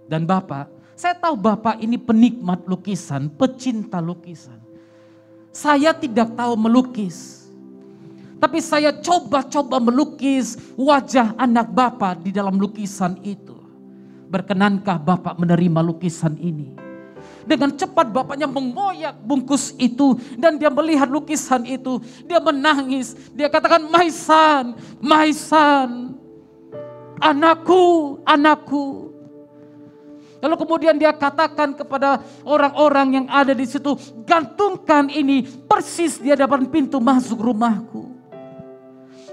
Dan Bapak, saya tahu Bapak ini penikmat lukisan, pecinta lukisan. Saya tidak tahu melukis. Tapi saya coba-coba melukis wajah anak Bapak di dalam lukisan itu. Berkenankah Bapak menerima lukisan ini?" Dengan cepat bapaknya mengoyak bungkus itu dan dia melihat lukisan itu. Dia menangis. Dia katakan, my son, anakku, anakku. Lalu kemudian dia katakan kepada orang-orang yang ada di situ, gantungkan ini persis di hadapan pintu masuk rumahku.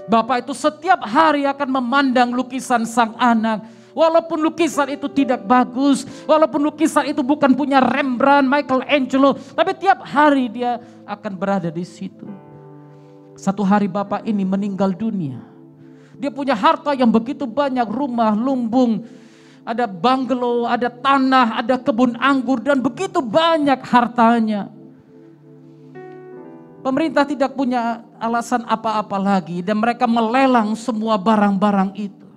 Bapak itu setiap hari akan memandang lukisan sang anak. Walaupun lukisan itu tidak bagus, walaupun lukisan itu bukan punya Rembrandt, Michelangelo, tapi tiap hari dia akan berada di situ. Satu hari bapak ini meninggal dunia. Dia punya harta yang begitu banyak, rumah, lumbung, ada bungalow, ada tanah, ada kebun anggur dan begitu banyak hartanya. Pemerintah tidak punya alasan apa-apa lagi dan mereka melelang semua barang-barang itu.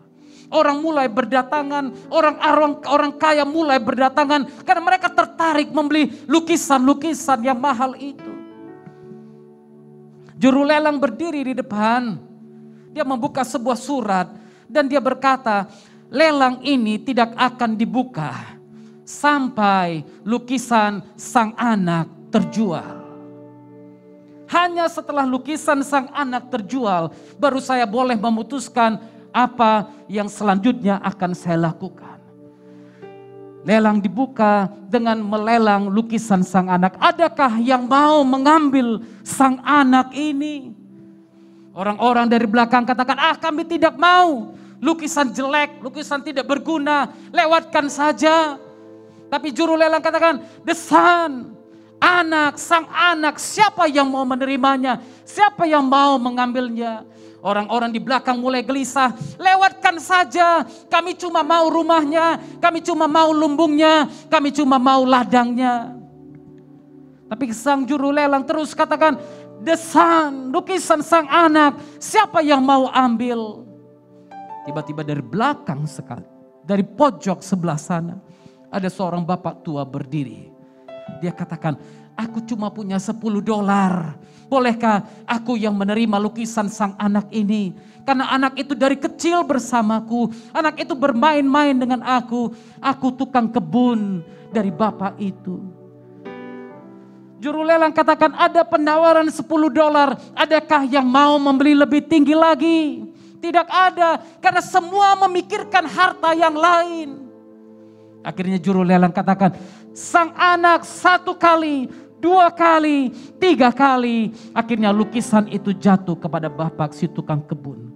Orang mulai berdatangan, orang kaya mulai berdatangan karena mereka tertarik membeli lukisan-lukisan yang mahal itu. Juru lelang berdiri di depan, dia membuka sebuah surat dan dia berkata, lelang ini tidak akan dibuka sampai lukisan sang anak terjual. Hanya setelah lukisan sang anak terjual, baru saya boleh memutuskan apa yang selanjutnya akan saya lakukan. Lelang dibuka dengan melelang lukisan sang anak. Adakah yang mau mengambil sang anak ini? Orang-orang dari belakang katakan, kami tidak mau. Lukisan jelek, lukisan tidak berguna, lewatkan saja. Tapi juru lelang katakan, the son, anak, sang anak, siapa yang mau menerimanya? Siapa yang mau mengambilnya? Orang-orang di belakang mulai gelisah, lewatkan saja, kami cuma mau rumahnya, kami cuma mau lumbungnya, kami cuma mau ladangnya. Tapi sang juru lelang terus katakan, the son, lukisan sang anak, siapa yang mau ambil? Tiba-tiba dari belakang sekali, dari pojok sebelah sana, ada seorang bapak tua berdiri. Dia katakan, aku cuma punya $10. Bolehkah aku yang menerima lukisan sang anak ini? Karena anak itu dari kecil bersamaku. Anak itu bermain-main dengan aku. Aku tukang kebun dari bapak itu. Juru lelang katakan, ada penawaran $10. Adakah yang mau membeli lebih tinggi lagi? Tidak ada, karena semua memikirkan harta yang lain. Akhirnya juru lelang katakan, sang anak 1 kali, 2 kali, 3 kali. Akhirnya lukisan itu jatuh kepada bapak si tukang kebun.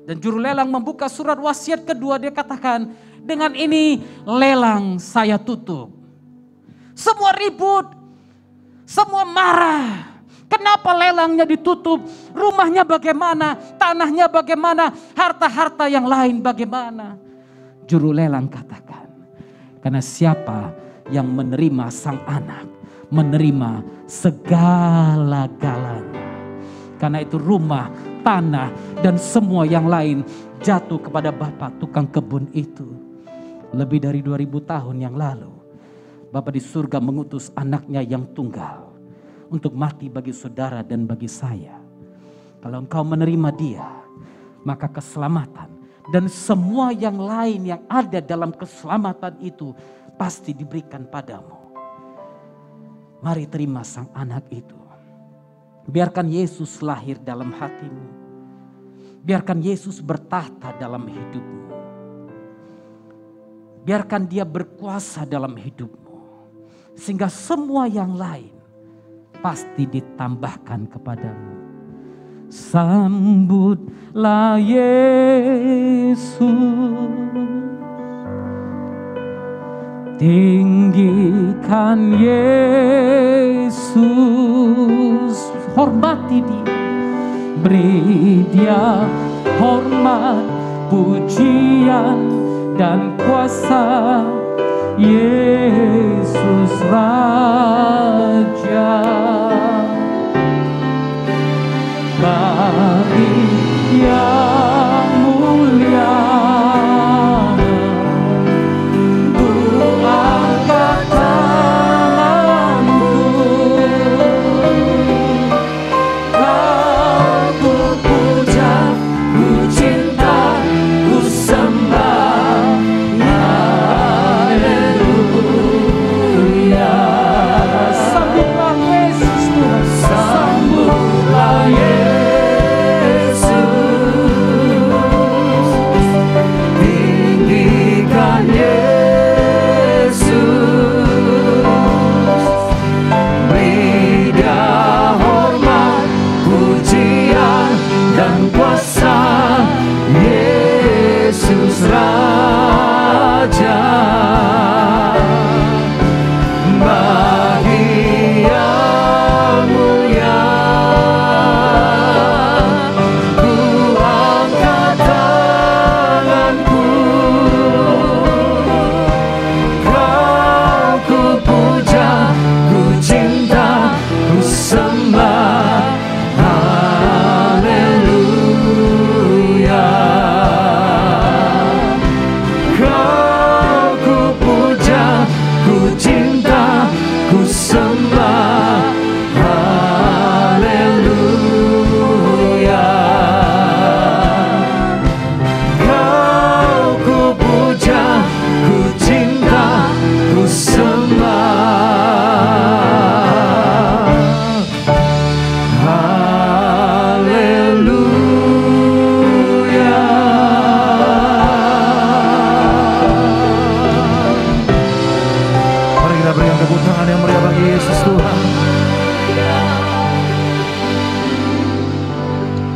Dan juru lelang membuka surat wasiat kedua, dia katakan, dengan ini lelang saya tutup. Semua ribut, semua marah. Kenapa lelangnya ditutup? Rumahnya bagaimana? Tanahnya bagaimana? Harta-harta yang lain bagaimana? Juru lelang katakan, karena siapa yang menerima sang anak, menerima segala-galanya. Karena itu rumah, tanah, dan semua yang lain jatuh kepada bapak tukang kebun itu. Lebih dari 2000 tahun yang lalu, Bapa di surga mengutus anaknya yang tunggal untuk mati bagi saudara dan bagi saya. Kalau engkau menerima dia, maka keselamatan dan semua yang lain yang ada dalam keselamatan itu pasti diberikan padamu. Mari terima sang anak itu. Biarkan Yesus lahir dalam hatimu. Biarkan Yesus bertahta dalam hidupmu. Biarkan dia berkuasa dalam hidupmu. Sehingga semua yang lain pasti ditambahkan kepadamu. Sambutlah Yesus, tinggikan Yesus, hormati dia, beri dia hormat, pujian dan kuasa. Yesus Raja, bagi yang mulia, ku angkat tanganku, kau ku puja, ku cinta, ku sembah, haleluya. Sambutlah Yesus Tuhan, sambutlah Yesus. Raja, bagi yang mulia, ku angkat tanganku, kau ku puja, ku cinta, ku sembah, haleluya.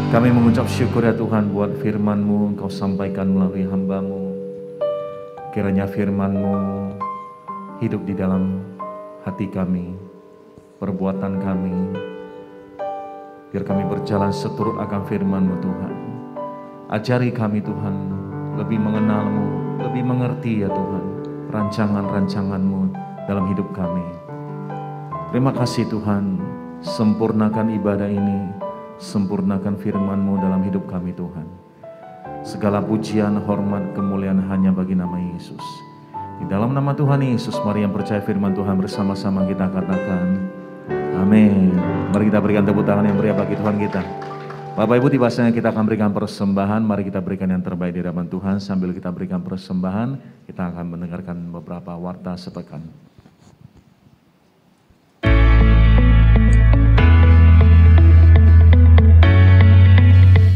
Kami mengucap syukur ya Tuhan buat firman-Mu Engkau sampaikan melalui hamba-Mu. Kiranya firman-Mu hidup di dalam hati kami, perbuatan kami. Biar kami berjalan seturut akan firman-Mu Tuhan. Ajari kami Tuhan lebih mengenal-Mu, lebih mengerti ya Tuhan rancangan-rancangan-Mu dalam hidup kami. Terima kasih Tuhan, sempurnakan ibadah ini, sempurnakan firman-Mu dalam hidup kami Tuhan. Segala pujian, hormat, kemuliaan hanya bagi nama Yesus. Di dalam nama Tuhan Yesus, mari yang percaya firman Tuhan bersama-sama kita katakan amin. Mari kita berikan tepuk tangan yang meriah bagi Tuhan kita. Bapak Ibu, tiba saatnya kita akan berikan persembahan. Mari kita berikan yang terbaik di hadapan Tuhan. Sambil kita berikan persembahan, kita akan mendengarkan beberapa warta sepekan.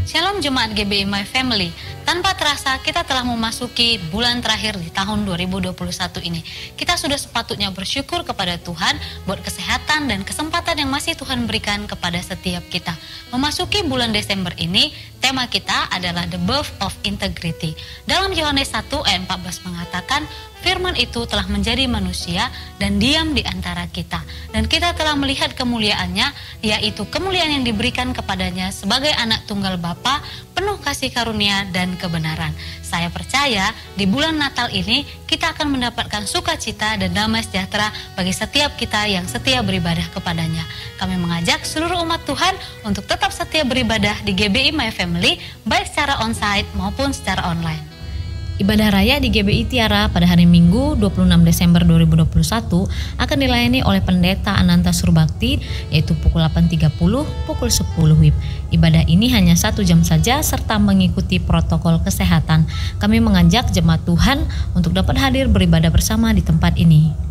Shalom Jemaat GBI My Family. Tanpa terasa kita telah memasuki bulan terakhir di tahun 2021 ini. Kita sudah sepatutnya bersyukur kepada Tuhan buat kesehatan dan kesempatan yang masih Tuhan berikan kepada setiap kita. Memasuki bulan Desember ini, tema kita adalah The Birth of Integrity. Dalam Yohanes 1 ayat 14 mengatakan, firman itu telah menjadi manusia dan diam di antara kita. Dan kita telah melihat kemuliaannya, yaitu kemuliaan yang diberikan kepadanya sebagai anak tunggal Bapa, penuh kasih karunia dan kebenaran. Saya percaya di bulan Natal ini kita akan mendapatkan sukacita dan damai sejahtera bagi setiap kita yang setia beribadah kepadanya. Kami mengajak seluruh umat Tuhan untuk tetap setia beribadah di GBI My Family, baik secara onsite maupun secara online. Ibadah raya di GBI Tiara pada hari Minggu 26 Desember 2021 akan dilayani oleh Pendeta Ananta Surbakti, yaitu pukul 8.30, pukul 10 WIB. Ibadah ini hanya 1 jam saja serta mengikuti protokol kesehatan. Kami mengajak jemaat Tuhan untuk dapat hadir beribadah bersama di tempat ini.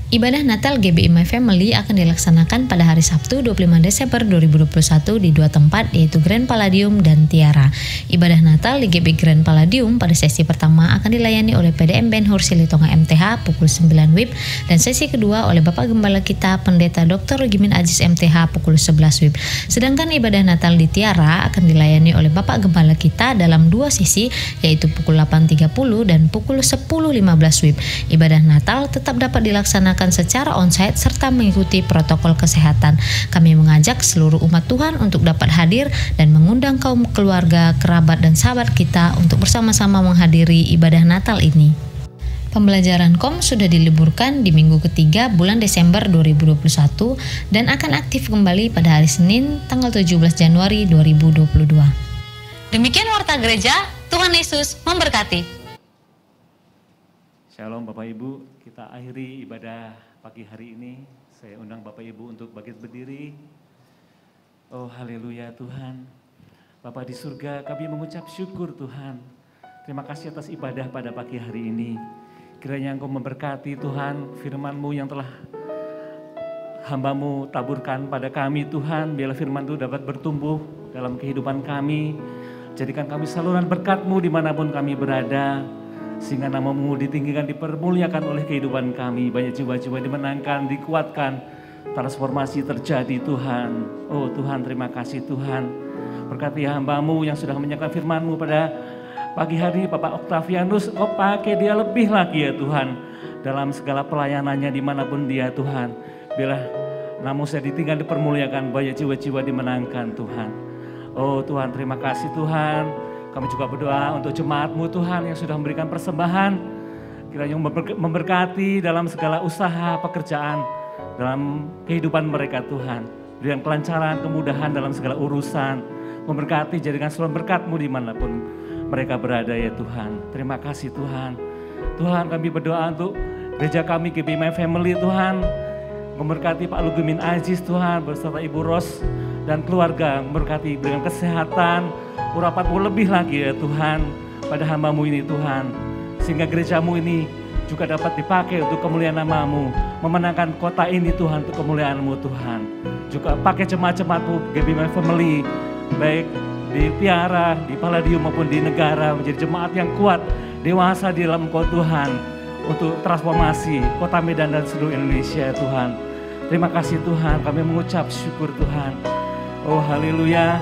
Ibadah Natal GBI My Family akan dilaksanakan pada hari Sabtu 25 Desember 2021 di 2 tempat, yaitu Grand Palladium dan Tiara. Ibadah Natal di GBI Grand Palladium pada sesi pertama akan dilayani oleh PDM Ben Hur Silitonga MTH pukul 9 WIB dan sesi kedua oleh Bapak Gembala kita Pendeta Dr. Rugimin Aziz MTH pukul 11 WIB. Sedangkan ibadah Natal di Tiara akan dilayani oleh Bapak Gembala kita dalam 2 sesi, yaitu pukul 8.30 dan pukul 10.15 WIB. Ibadah Natal tetap dapat dilaksanakan secara onsite serta mengikuti protokol kesehatan. Kami mengajak seluruh umat Tuhan untuk dapat hadir dan mengundang kaum keluarga, kerabat, dan sahabat kita untuk bersama-sama menghadiri ibadah Natal ini. Pembelajaran KOM sudah diliburkan di minggu ketiga bulan Desember 2021 dan akan aktif kembali pada hari Senin tanggal 17 Januari 2022. Demikian Warta Gereja, Tuhan Yesus memberkati. Shalom Bapak Ibu, kita akhiri ibadah pagi hari ini. Saya undang Bapak Ibu untuk bangkit berdiri. Oh haleluya Tuhan. Bapak di surga, kami mengucap syukur Tuhan. Terima kasih atas ibadah pada pagi hari ini. Kiranya Engkau memberkati Tuhan firman-Mu yang telah hamba-Mu taburkan pada kami Tuhan. Biarlah firman itu dapat bertumbuh dalam kehidupan kami. Jadikan kami saluran berkat-Mu dimanapun kami berada. Sehingga nama-Mu ditinggikan, dipermuliakan oleh kehidupan kami. Banyak jiwa-jiwa dimenangkan, dikuatkan, transformasi terjadi Tuhan. Oh Tuhan, terima kasih Tuhan. Berkati hamba-Mu yang sudah menyampaikan firman-Mu pada pagi hari, Bapak Octavianus, Engkau pakai dia lebih lagi ya Tuhan. Dalam segala pelayanannya dimanapun dia Tuhan. Biarlah nama-Mu saya ditinggikan, dipermuliakan, banyak jiwa-jiwa dimenangkan Tuhan. Oh Tuhan, terima kasih Tuhan. Kami juga berdoa untuk jemaat-Mu Tuhan yang sudah memberikan persembahan. Kiranya memberkati dalam segala usaha, pekerjaan, dalam kehidupan mereka Tuhan. Berikan kelancaran, kemudahan dalam segala urusan. Memberkati, jadikan saluran berkat-Mu dimanapun mereka berada ya Tuhan. Terima kasih Tuhan. Tuhan, kami berdoa untuk gereja kami GBI My Family Tuhan. Memberkati Pak Rugimin Aziz Tuhan beserta Ibu Ros dan keluarga. Memberkati, berikan kesehatan, urapan-Mu lebih lagi ya Tuhan pada hamba-Mu ini Tuhan. Sehingga gereja-Mu ini juga dapat dipakai untuk kemuliaan nama-Mu. Memenangkan kota ini Tuhan untuk kemuliaan-Mu Tuhan. Juga pakai jemaat-jemaat-Mu GBI My Family, baik di Tiara, di Palladium maupun di negara, menjadi jemaat yang kuat, dewasa di dalam Engkau Tuhan. Untuk transformasi kota Medan dan seluruh Indonesia Tuhan. Terima kasih Tuhan, kami mengucap syukur Tuhan. Oh haleluya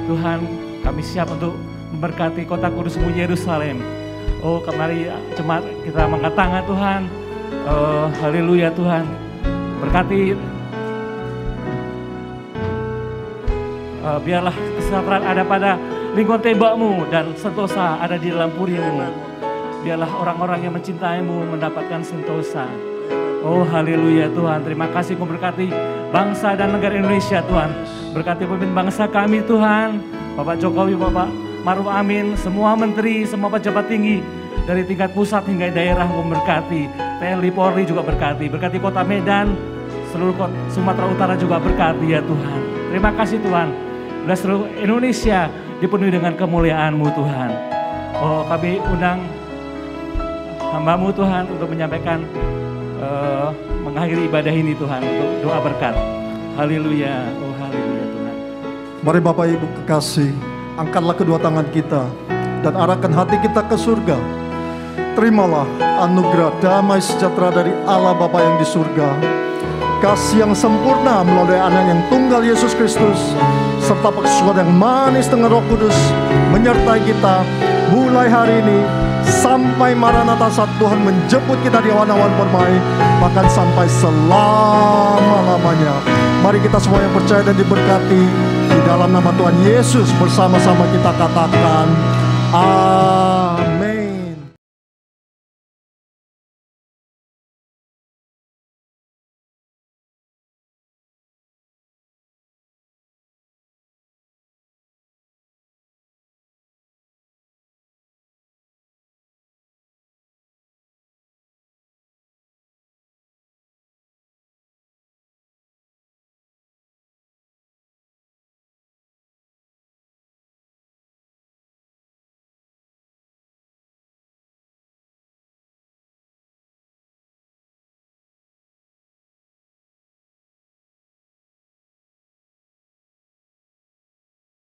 Tuhan, kami siap untuk memberkati kota kudus-Mu Yerusalem. Oh kemari jemaat kita mengangkat tangan Tuhan. Oh haleluya Tuhan, berkati. Biarlah kesejahteraan ada pada lingkungan tembak-Mu dan sentosa ada di dalam puri-Mu. Biarlah orang-orang yang mencintai-Mu mendapatkan sentosa. Oh haleluya Tuhan, terima kasih Kau berkati bangsa dan negara Indonesia Tuhan. Berkati pemimpin bangsa kami Tuhan, Bapak Jokowi, Bapak Maruf Amin, semua menteri, semua pejabat tinggi dari tingkat pusat hingga daerah memberkati. TNI Polri juga berkati kota Medan, seluruh kota Sumatera Utara juga berkati ya Tuhan. Terima kasih Tuhan, bila seluruh Indonesia dipenuhi dengan kemuliaan-Mu Tuhan. Oh kami undang hamba-Mu Tuhan untuk menyampaikan mengakhiri ibadah ini Tuhan untuk doa berkat. Haleluya, oh haleluya Tuhan. Mari Bapak Ibu kekasih, angkatlah kedua tangan kita. dan arahkan hati kita ke surga. Terimalah anugerah damai sejahtera dari Allah Bapa yang di surga, kasih yang sempurna melalui Anak yang tunggal Yesus Kristus, serta persekutuan yang manis dengan Roh Kudus menyertai kita mulai hari ini sampai Maranatha saat Tuhan menjemput kita di awan-awan permai, bahkan sampai selama-lamanya. Mari kita semua yang percaya dan diberkati di dalam nama Tuhan Yesus bersama-sama kita katakan amin.